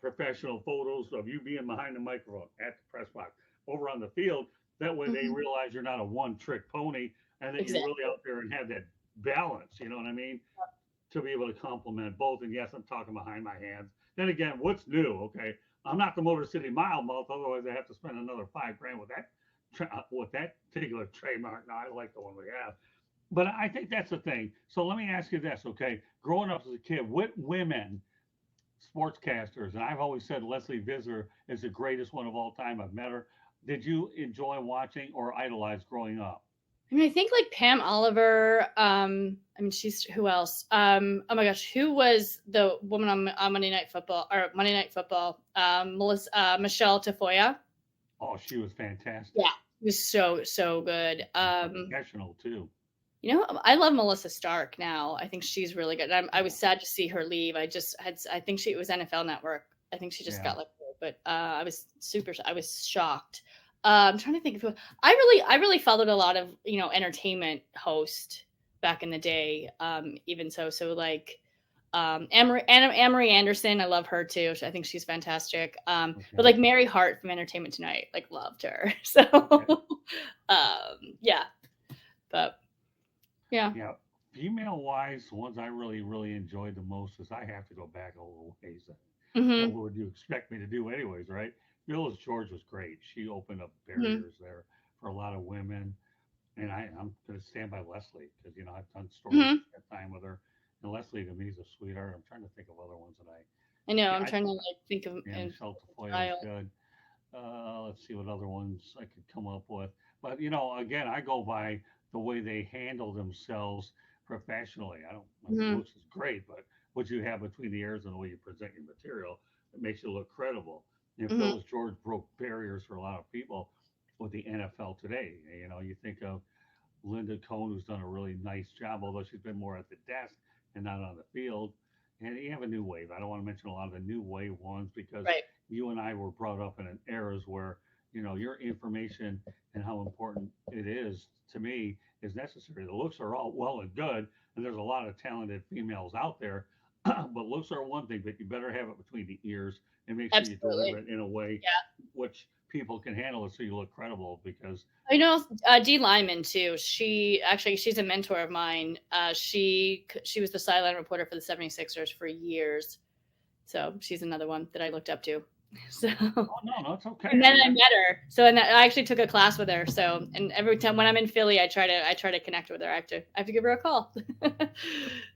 professional photos of you being behind the microphone at the press box over on the field. That way they Mm-hmm. realize you're not a one trick pony and that you're really Exactly. out there and have that balance. You know what I mean? To be able to complement both. And yes, I'm talking behind my hands. Then again, what's new? Okay, I'm not the Motor City Mile Mouth. Otherwise, I have to spend another $5 grand with that particular trademark. Now, I like the one we have, but I think that's the thing. So let me ask you this, okay? Growing up as a kid, what women sportscasters, and I've always said Leslie Visser is the greatest one of all time. I've met her. Did you enjoy watching or idolize growing up? I mean, I think like Pam Oliver. I mean, she's who else? Oh my gosh, who was the woman on Monday Night Football or Monday Night Football? Michelle Tafoya. Oh, she was Yeah, fantastic. she was so good. Professional too. I love Melissa Stark now. I think she's really good. I was sad to see her leave. I think it was NFL Network. I think she just Yeah. got let go, but I was shocked. I'm trying to think of who I really followed a lot of, entertainment host back in the day. Even so like, Amory Anderson, I love her too. I think she's fantastic. But Okay. like Mary Hart from Entertainment Tonight, like loved her. So, Okay. yeah, but yeah. Yeah. Female wise, the ones I really, really enjoyed the most is I have to go back a little ways. What Mhm, would you expect me to do, anyways, right? Phyllis George was great. She opened up mhm, barriers there for a lot of women. And I'm going to stand by Leslie because, I've done stories mhm. at time with her. And Leslie to me is a sweetheart. I'm trying to think of other ones that I know. yeah, I'm trying to like think of yeah, and Michelle Tafoya was style. good. Let's see what other ones I could come up with. But again, I go by the way they handle themselves professionally. I don't. I mean, Mhm, looks is great, but what you have between the ears and the way you present your material. It makes you look credible. And Hmm. Phyllis George broke barriers for a lot of people with the NFL today. You know, you think of Linda Cohn, who's done a really nice job, although she's been more at the desk and not on the field. And you have a new wave. I don't want to mention a lot of the new wave ones because Right. you and I were brought up in an eras where, you know, your information and how important it is to me is necessary. The looks are all well and good, and there's a lot of talented females out there, but looks are one thing, but you better have it between the ears and make sure you deliver Absolutely. it in a way Yeah. which people can handle it so you look credible because I know Dee Lyman too. She's a mentor of mine. She was the sideline reporter for the 76ers for years. So she's another one that I looked up to. So oh no, it's okay. and I then mean I met her. So and I actually took a class with her. So and every time when I'm in Philly, I try to connect with her. I have to give her a call. yeah, I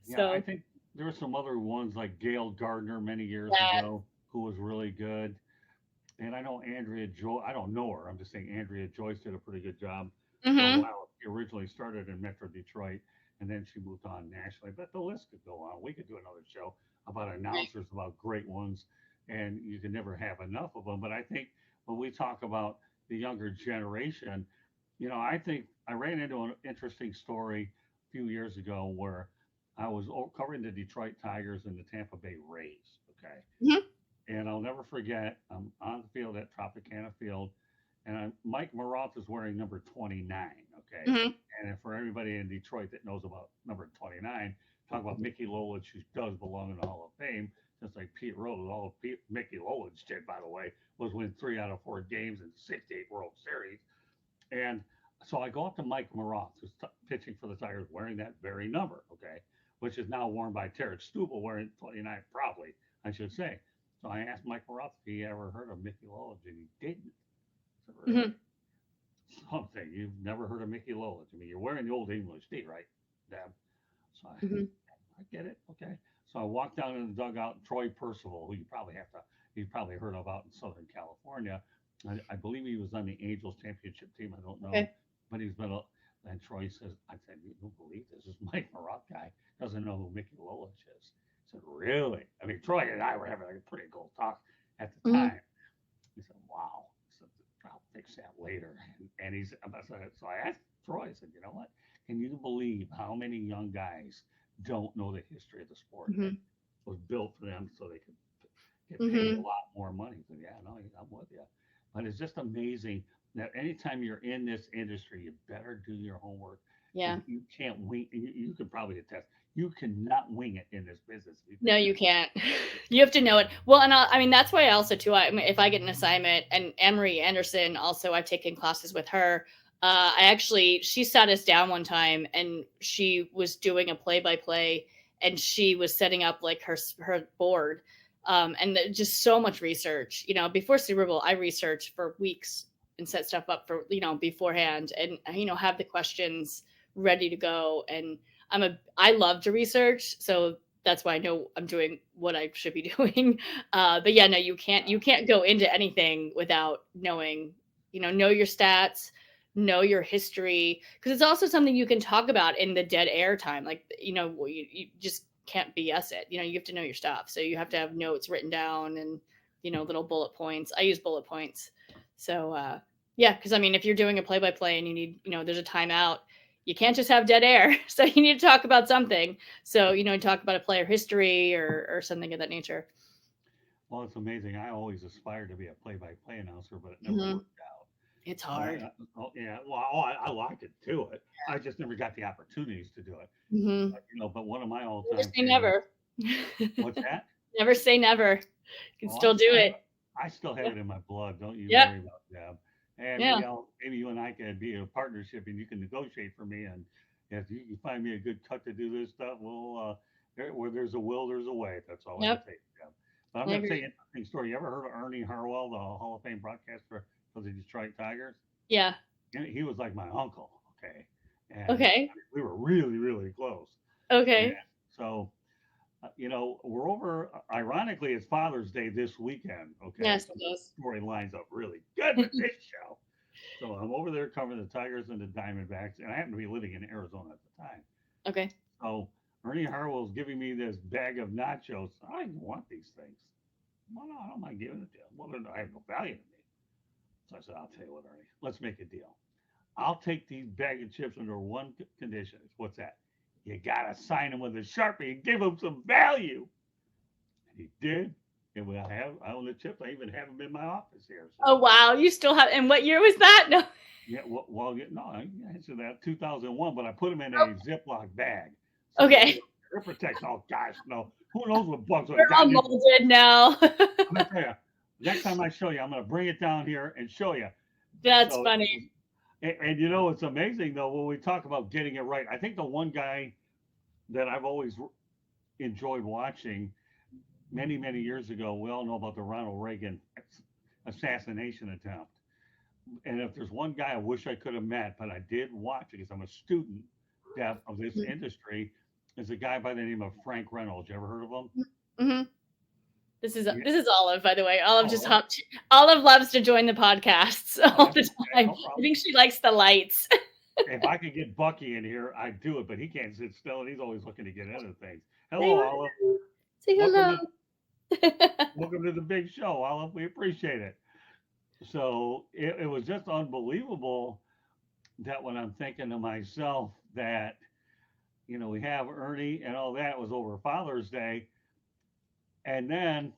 So think there were some other ones like Gail Gardner many years yeah. ago who was really good. And I know Andrea Joy. I don't know her. I'm just saying Andrea Joyce did a pretty good job for a Hmm. while. She originally started in Metro Detroit, and then she moved on nationally. But the list could go on. We could do another show about announcers, about great ones, and you can never have enough of them. But I think when we talk about the younger generation, you know, I think I ran into an interesting story a few years ago where I was covering the Detroit Tigers and the Tampa Bay Rays. Okay, Hmm. and I'll never forget, I'm on the field at Tropicana Field, and Mike Maroth is wearing number 29. Okay. Hmm. And for everybody in Detroit that knows about number 29, talk about Mickey Lolich, who does belong in the Hall of Fame, just like Pete Rose. Mickey Lolich did, by the way, was win 3 out of 4 games in 68 World Series. And so I go up to Mike Maroth, who's pitching for the Tigers, wearing that very number, okay, which is now worn by Tarek Stubel, wearing 29, probably, I should say. So I asked Mike Maroth if he ever heard of Mickey Lolich, and he didn't. I said, really? Hmm. Something. You've never heard of Mickey Lolich. I mean, you're wearing the old English tee, right, Deb? So Hmm. I get it. Okay. So I walked down in the dugout. Troy Percival, who you've probably heard of out in Southern California. I believe he was on the Angels championship team. I don't know, Okay. but he's been a. And Troy says, I said, you don't believe this? This Mike Maroth guy doesn't know who Mickey Lolich is. I said, really? I mean, Troy and I were having a pretty cool talk at the Hmm. time. He said, wow. I said, I'll fix that later. So I asked Troy, I said, you know what? Can you believe how many young guys don't know the history of the sport that Hmm. was built for them so they could get paid a Hmm. lot more money? So, yeah, no, I'm with you. But it's just amazing that anytime you're in this industry, you better do your homework Yeah. because you can't wing. You could probably attest. You cannot wing it in this business. If you No, think you you're can't. You have to know it. Well, and I mean that's why I also too. I mean, if I get an assignment, and Emery Anderson also, I've taken classes with her. She sat us down one time, and she was doing a play-by-play, and she was setting up like her board, and just so much research. You know, before Super Bowl, I researched for weeks and set stuff up for beforehand, and have the questions ready to go. And I love to research, so that's why I know I'm doing what I should be doing. But yeah, no, you can't go into anything without knowing, know your stats, know your history, because it's also something you can talk about in the dead air time. Like, you just can't BS it. You have to know your stuff. So you have to have notes written down and, little bullet points. I use bullet points. So, yeah, because I mean, if you're doing a play by play and you need, there's a timeout, you can't just have dead air. So you need to talk about something. So, talk about a player history or something of that nature. well, it's amazing. I always aspired to be a play-by-play announcer, but it never Hmm. worked out. It's But hard. oh, yeah, well, I like to do it. I just never got the opportunities to do it. Hmm. But one of my Never all-time say favorites. never. What's that? Never say never. You can Oh, still do it. I still have it in my blood. Don't you Yep. worry about that. And Yeah. maybe you and I can be a partnership, and you can negotiate for me. And if you can find me a good cut to do this stuff, well, where there's a will, there's a way. That's all I can Yep. say. Yeah. But I'm I going to tell agree. you an interesting story. You ever heard of Ernie Harwell, the Hall of Fame broadcaster for the Detroit Tigers? Yeah. He was like my uncle. Okay, and Okay. we were really, really close. And Okay. so we're over. Ironically, it's Father's Day this weekend. Okay, Yes, so it the does. story lines up really good with this show. So I'm over there covering the Tigers and the Diamondbacks, and I happen to be living in Arizona at the time. Okay. So Ernie Harwell's giving me this bag of nachos. I didn't want these things. Well, no, I don't mind giving it to him. Well, I have no value to me. So I said, I'll tell you what, Ernie, let's make a deal. I'll take these bag of chips under one condition. What's that? You gotta sign them with a Sharpie and give them some value. And he did. And I own the chips. I even have them in my office here. Oh So wow, you still have? And what year was that? No. yeah, well, no, I answered that 2001, but I put them in a Ziploc bag. So Okay, air protection. Oh gosh, no. Who knows what bugs would we're have all gotten in? molded now. I'm gonna tell you. Next time I show you, I'm gonna bring it down here and show you. That's So, funny. and you know, it's amazing though when we talk about getting it right. I think the one guy that I've always enjoyed watching many years ago. We all know about the Ronald Reagan assassination attempt. And if there's one guy I wish I could have met, but I did watch because I'm a student of this industry, is a guy by the name of Frank Reynolds. You ever heard of him? Mm-hmm. Yeah. This is Olive, by the way. Olive just Oh, hopped. Olive loves to join the podcasts oh, all that's the okay. time. No I problem. think she likes the lights. If I could get Bucky in here, I'd do it, but he can't sit still, and he's always looking to get into things. Say Hello, Olive. hello. Say Welcome hello. to welcome to the big show, Olive. We appreciate it. So it was just unbelievable that when I'm thinking to myself that we have Ernie and all that was over Father's Day, and then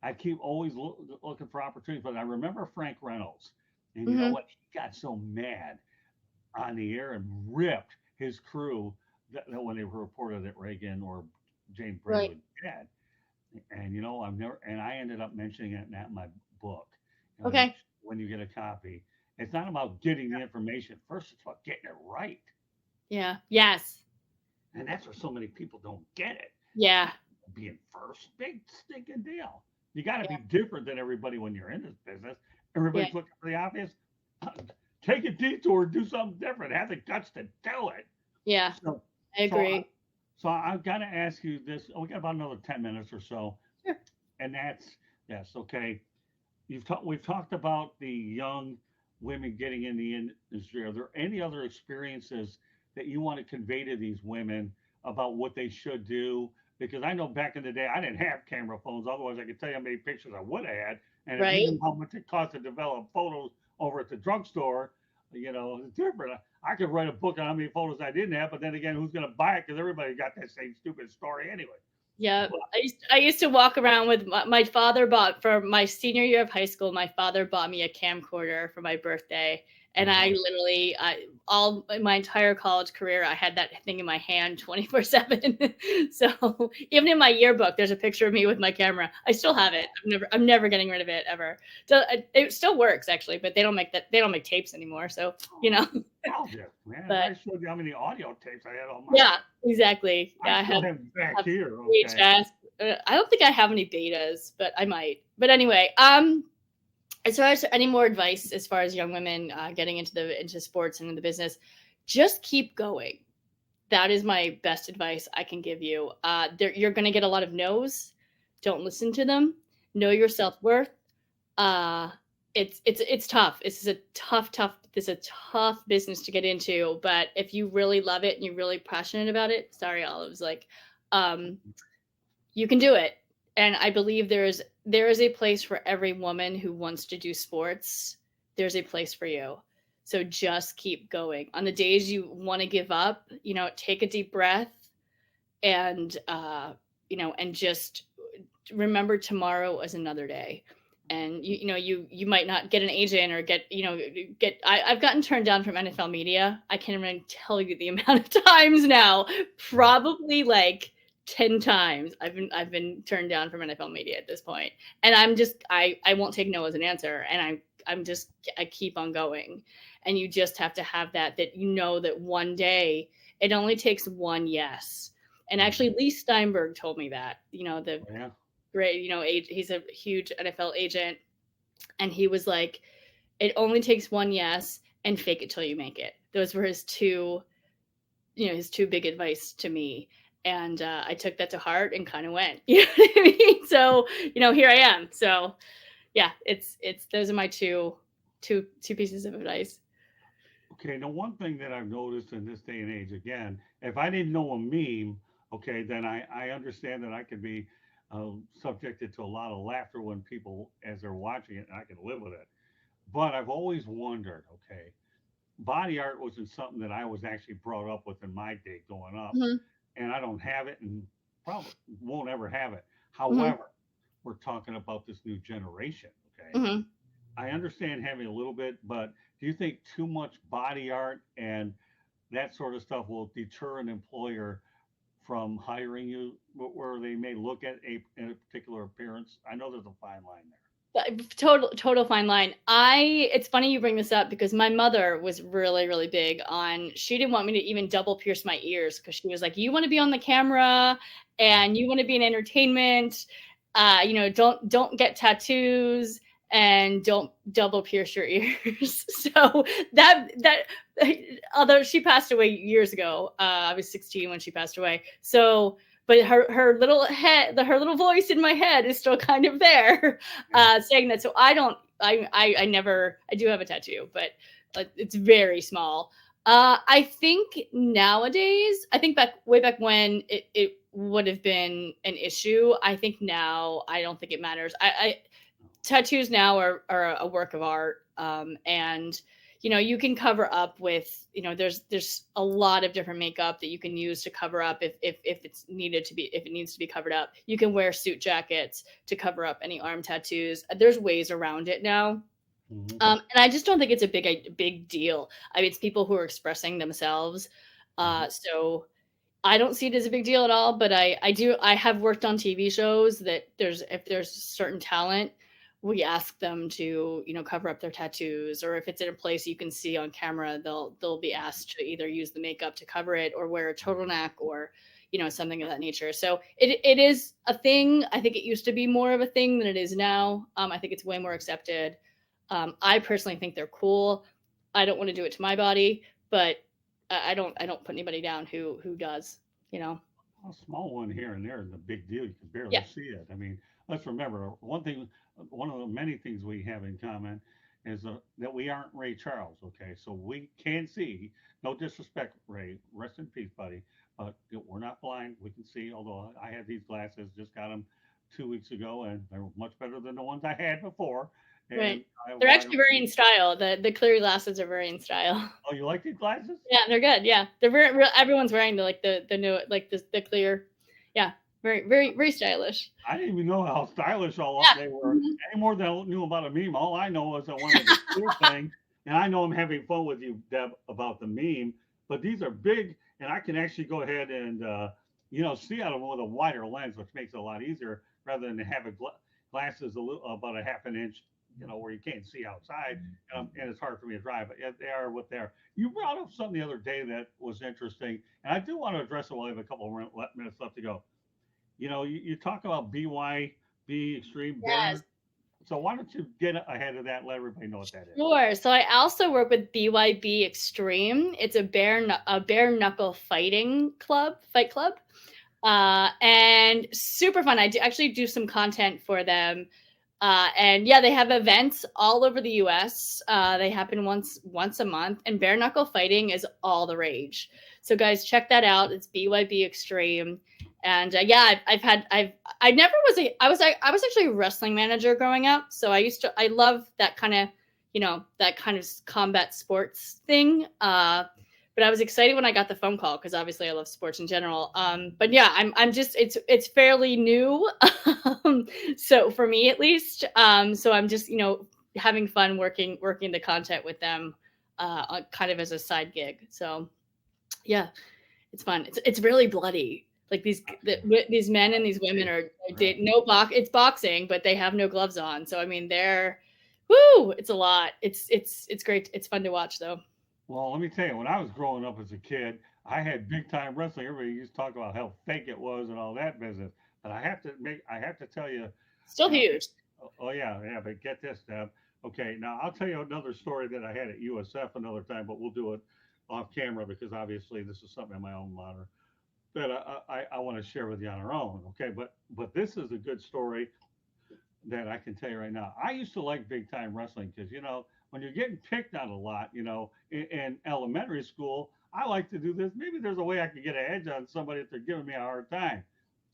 I keep always looking for opportunities. But I remember Frank Reynolds, and you know Hmm. what? He got so mad on the air and ripped his crew that when they reported that Reagan or James Brady Right. was dead. And I ended up mentioning it in my book. And Okay. when you get a copy, it's not about getting the information first; it's about getting it right. Yeah. Yes. And that's where so many people don't get it. Yeah. Being first, big stinking deal. You got to Yeah. be different than everybody when you're in this business. Yeah. Everybody's looking for the obvious. Take a detour, do something different, have the guts to do it. Yeah. So, I so, I, agree. so I've got to ask you this. Oh, we got about another 10 minutes or so, Sure. and that's yes, okay. We've talked about the young women getting in the industry. Are there any other experiences that you want to convey to these women about what they should do? Because I know back in the day I didn't have camera phones. Otherwise, I could tell you how many pictures I would have had. And if you Right. knew how much it cost to develop photos over at the drugstore, it's different. I could write a book on how many photos I didn't have, but then again, who's going to buy it? Because everybody got that same stupid story anyway. Yeah, But I used to walk around with my father bought for my senior year of high school. My father bought me a camcorder for my birthday, and I uh-huh. literally, all my entire college career, I had that thing in my hand 24/7. So even in my yearbook, there's a picture of me with my camera. I still have it. I'm never getting rid of it ever. So it still works actually, but they don't make that. They don't make tapes anymore. So you Oh, know, nostalgia, man. If but I showed you how many audio tapes I had on my yeah, exactly. I Yeah, I still have have it back have here. Okay. VHS. I don't think I have any betas, but I might. But anyway, as far as any more advice as far as young women getting into sports and in the business, just keep going. That is my best advice I can give you. You're going to get a lot of no's. Don't listen to them. Know your self worth. Uh, it's tough. It's a This is a tough business to get into. But if you really love it and you're really passionate about it, sorry, Olive's like, um, you can do it. And I believe there is a place for every woman who wants to do sports. There's a place for you. So just keep going. On the days you want to give up, take a deep breath and and just remember tomorrow is another day. And you might not get an agent or I've gotten turned down from NFL media. I can't even tell you the amount of times now. Probably like 10 times I've been turned down from NFL media at this point. And I won't take no as an answer. And I keep on going. And you just have to have that that one day it only takes one yes. And actually Lee Steinberg told me that, the Oh, yeah. great, he's a huge NFL agent. And he was like, it only takes one yes and fake it till you make it. Those were his two big advice to me. And I took that to heart and kind of went, you know what I mean? So, here I am. So yeah, those are my two pieces of advice. Okay. Now, one thing that I've noticed in this day and age, again, if I didn't know a meme, okay, then I understand that I could be. subjected to a lot of laughter when people as they're watching it, and I can live with it. But I've always wondered, okay, body art wasn't something that I was actually brought up with in my day growing up, Hmm. and I don't have it, and probably won't ever have it. Hmm. However, we're talking about this new generation, okay? Hmm. I understand having a little bit, but do you think too much body art and that sort of stuff will deter an employer from hiring you, where they may look at a particular appearance? I know there's a fine line there. Total fine line. It's funny you bring this up because my mother was really big on, she didn't want me to even double pierce my ears because she was like, you want to be on the camera and you want to be in entertainment, don't get tattoos and don't double pierce your ears. So that although she passed away years ago, I was 16 when she passed away, so but her little head, her little voice in my head is still kind of there, Yeah. saying that. So I don't, I never, I do have a tattoo, but it's very small. I think nowadays, I think way back when it would have been an issue. I think now, I don't think it matters. Tattoos now are a work of art, and you can cover up with, there's a lot of different makeup that you can use to cover up if it's needed to be, if it needs to be covered up. You can wear suit jackets to cover up any arm tattoos. There's ways around it now. Hmm. And I just don't think it's a big deal. I mean, it's people who are expressing themselves, Hmm. so I don't see it as a big deal at all, but I have worked on TV shows that if there's certain talent, we ask them to, cover up their tattoos, or if it's in a place you can see on camera, they'll be asked to either use the makeup to cover it or wear a turtleneck, or something of that nature. So it is a thing. I think it used to be more of a thing than it is now. I think it's way more accepted. I personally think they're cool. I don't want to do it to my body, but I don't put anybody down who does, you know. A small one here and there is a big deal. You can barely Yeah. see it. I mean, let's remember one thing. One of the many things we have in common is that we aren't Ray Charles. Okay, so we can see. No disrespect, Ray. Rest in peace, buddy. But we're not blind. We can see. Although I had these glasses, just got them 2 weeks ago, and they're much better than the ones I had before. Right. And I They're why? actually very in style. The clear glasses are very in style. Oh, you like these glasses? Yeah, they're good. Yeah, they're everyone's wearing the new, like the clear. Yeah, very stylish. I didn't even know how stylish all up Yeah. they were. Mhm. Any more than I knew about a meme. All I know is I wanted a clear thing, and I know I'm having fun with you, Deb, about the meme. But these are big, and I can actually go ahead and see out of them with a wider lens, which makes it a lot easier rather than having glasses about a half an inch, where you can't see outside, and it's hard for me to drive. But yeah, they are what they are. You brought up something the other day that was interesting, and I do want to address it while I have a couple of minutes left to go. You talk about BYB Extreme Yes. Bear. So why don't you get ahead of that? Let everybody know what that is. Sure. So I also work with BYB Extreme. It's a bare knuckle fight club. And super fun. I actually do some content for them. And yeah, they have events all over the US. They happen once a month, and bare knuckle fighting is all the rage. So guys, check that out. It's BYB Extreme. And yeah, I never was I was actually a wrestling manager growing up. So I love that kind of, that kind of combat sports thing. But I was excited when I got the phone call because obviously I love sports in general. But yeah, I'm just, it's fairly new, so for me at least. So I'm just, having fun working the content with them, kind of as a side gig. So yeah, it's fun. It's really bloody. Like these men and these women Right. no box. It's boxing, but they have no gloves on. So I mean, woo. It's a lot. It's great. It's fun to watch though. Well, let me tell you, when I was growing up as a kid, I had big time wrestling. Everybody used to talk about how fake it was and all that business. But I have to tell you, Still uh, huge. oh yeah, yeah. But get this, Deb. Okay, now I'll tell you another story that I had at USF another time, but we'll do it off camera because obviously this is something in my own honor that I want to share with you on our own. Okay, but this is a good story that I can tell you right now. I used to like big time wrestling because when you're getting picked on a lot, in elementary school, I like to do this. Maybe there's a way I could get an edge on somebody if they're giving me a hard time.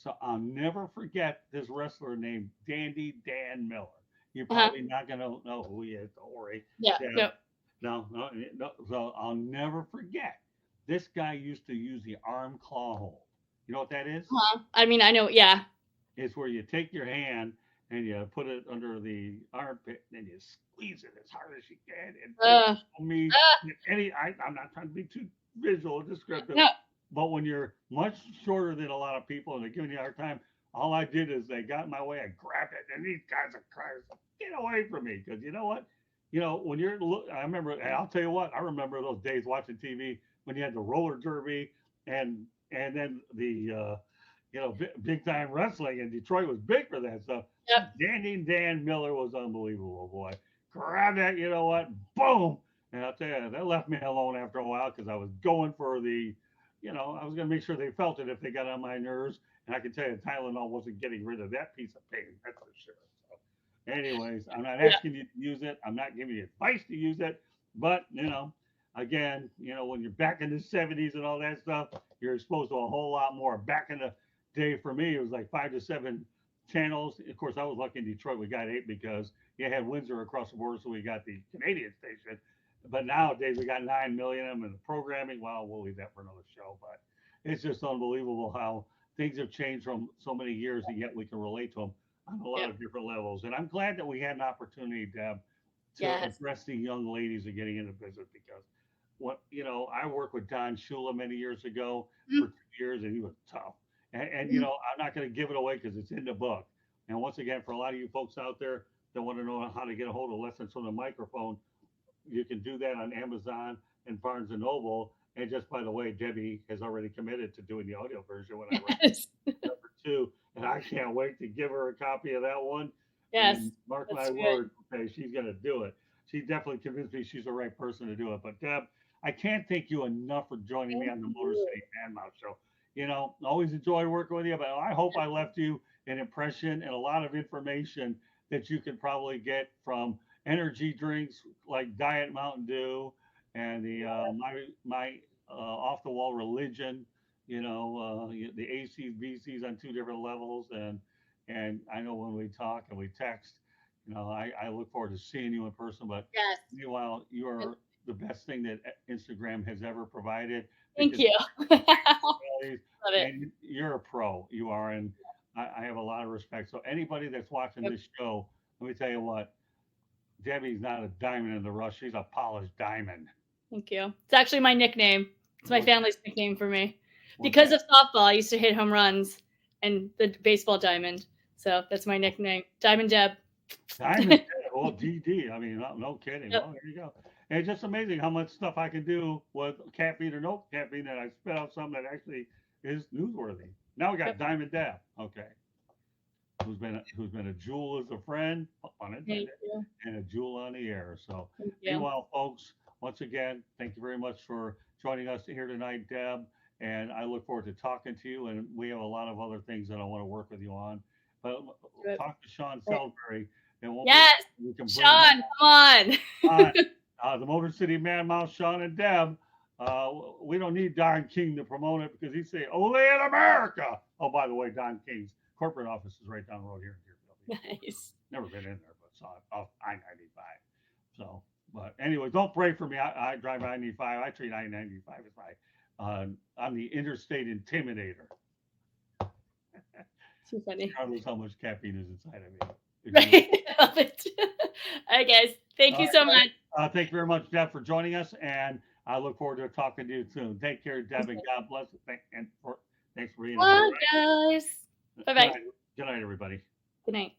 So I'll never forget this wrestler named Dandy Dan Miller. You're Uh-huh. probably not gonna know who he is. Don't worry. Yeah. Yeah. Yep. No, no, no. So I'll never forget. This guy used to use the arm claw hold. You know what that is? Uh-huh. I mean, I know. Yeah. It's where you take your hand and you put it under the armpit and you squeeze it as hard as you can. And Uh, for me, uh, I'm not trying to be too visual or descriptive, no. but when you're much shorter than a lot of people and they're giving you a hard time, all I did is they got in my way, I grabbed it, and these guys are crying, get away from me. Because you know what? When I remember, and I'll tell you what, I remember those days watching TV when you had the roller derby and then the big time wrestling, and Detroit was big for that stuff. Yep. Dandy Dan Miller was unbelievable, boy. Grab that, you know what? Boom! And I'll tell you, that left me alone after a while because I was going for I was going to make sure they felt it if they got on my nerves. And I can tell you, Tylenol wasn't getting rid of that piece of pain, that's for sure. So, anyways, I'm not Yeah. asking you to use it. I'm not giving you advice to use it. But, again, when you're back in the 70s and all that stuff, you're exposed to a whole lot more. Back in the day for me, it was like 5 to 7 channels. Of course, I was lucky in Detroit. We got 8 because you had Windsor across the border, so we got the Canadian station. But nowadays we got 9 million of them, and the programming. Well, we'll leave that for another show. But it's just unbelievable how things have changed from so many years, and yet we can relate to them on a lot Yep. of different levels. And I'm glad that we had an opportunity, Deb, to Yes. address the young ladies and getting into business because I worked with Don Shula many years ago for 2 years, and he was tough. And I'm not going to give it away because it's in the book. And once again, for a lot of you folks out there that want to know how to get a hold of lessons from the microphone, you can do that on Amazon and Barnes and Noble. And just by the way, Debbie has already committed to doing the audio version when I write Yes. number 2, and I can't wait to give her a copy of that one. Yes. And mark That's my good. word, okay, she's going to do it. She definitely convinced me she's the right person to do it. But Deb, I can't thank you enough for joining me Thank on the Motor you. City Man Mouse Show. Always enjoy working with you, but I hope I left you an impression and a lot of information that you can probably get from energy drinks like Diet Mountain Dew and the my off the wall religion. The ACs, BCs on 2 different levels, and I know when we talk and we text, I look forward to seeing you in person. But Yes. meanwhile, you are the best thing that Instagram has ever provided Thank because you. Love it. and you're a pro. You are, and I have a lot of respect. So anybody that's watching Yep. this show, let me tell you what, Debbie's not a diamond in the rough. She's a polished diamond. Thank you. It's actually my nickname. It's my What- family's nickname for me. what's Because that? of softball, I used to hit home runs and the baseball diamond. So that's my nickname. Diamond Deb. Diamond, well, DD. I mean, no kidding. Yep. Well, there you go. And it's just amazing how much stuff I can do with caffeine or no caffeine, and I spit out something that actually is newsworthy. Now we got Yep. Diamond Dab. Okay, who's been a jewel as a friend, pun Thank intended, you. and a jewel on the air. So, Thank you. meanwhile, folks, once again, thank you very much for joining us here tonight, Deb. And I look forward to talking to you. And we have a lot of other things that I want to work with you on. But Good. talk to Sean Salisbury. And Yes. we can bring Sean, come on. the Motor City Man Mouse, Sean and Deb. We don't need Don King to promote it because he'd say, "Ole in America." Oh, by the way, Don King's corporate office is right down the road here in Deerfield. Nice. Never been in there, but saw it off I-95. So, but anyway, don't pray for me. I drive I-95. I treat I-95 as I'm the interstate intimidator. Too funny. Regardless how much caffeine is inside of me. Right. Love it. All right, guys. Thank you so much. Thank you very much, Deb, for joining us, and I look forward to talking to you soon. Take care, Deb, and God bless. Thanks for being Bye, here. guys. Bye-bye. Good night, everybody. Good night.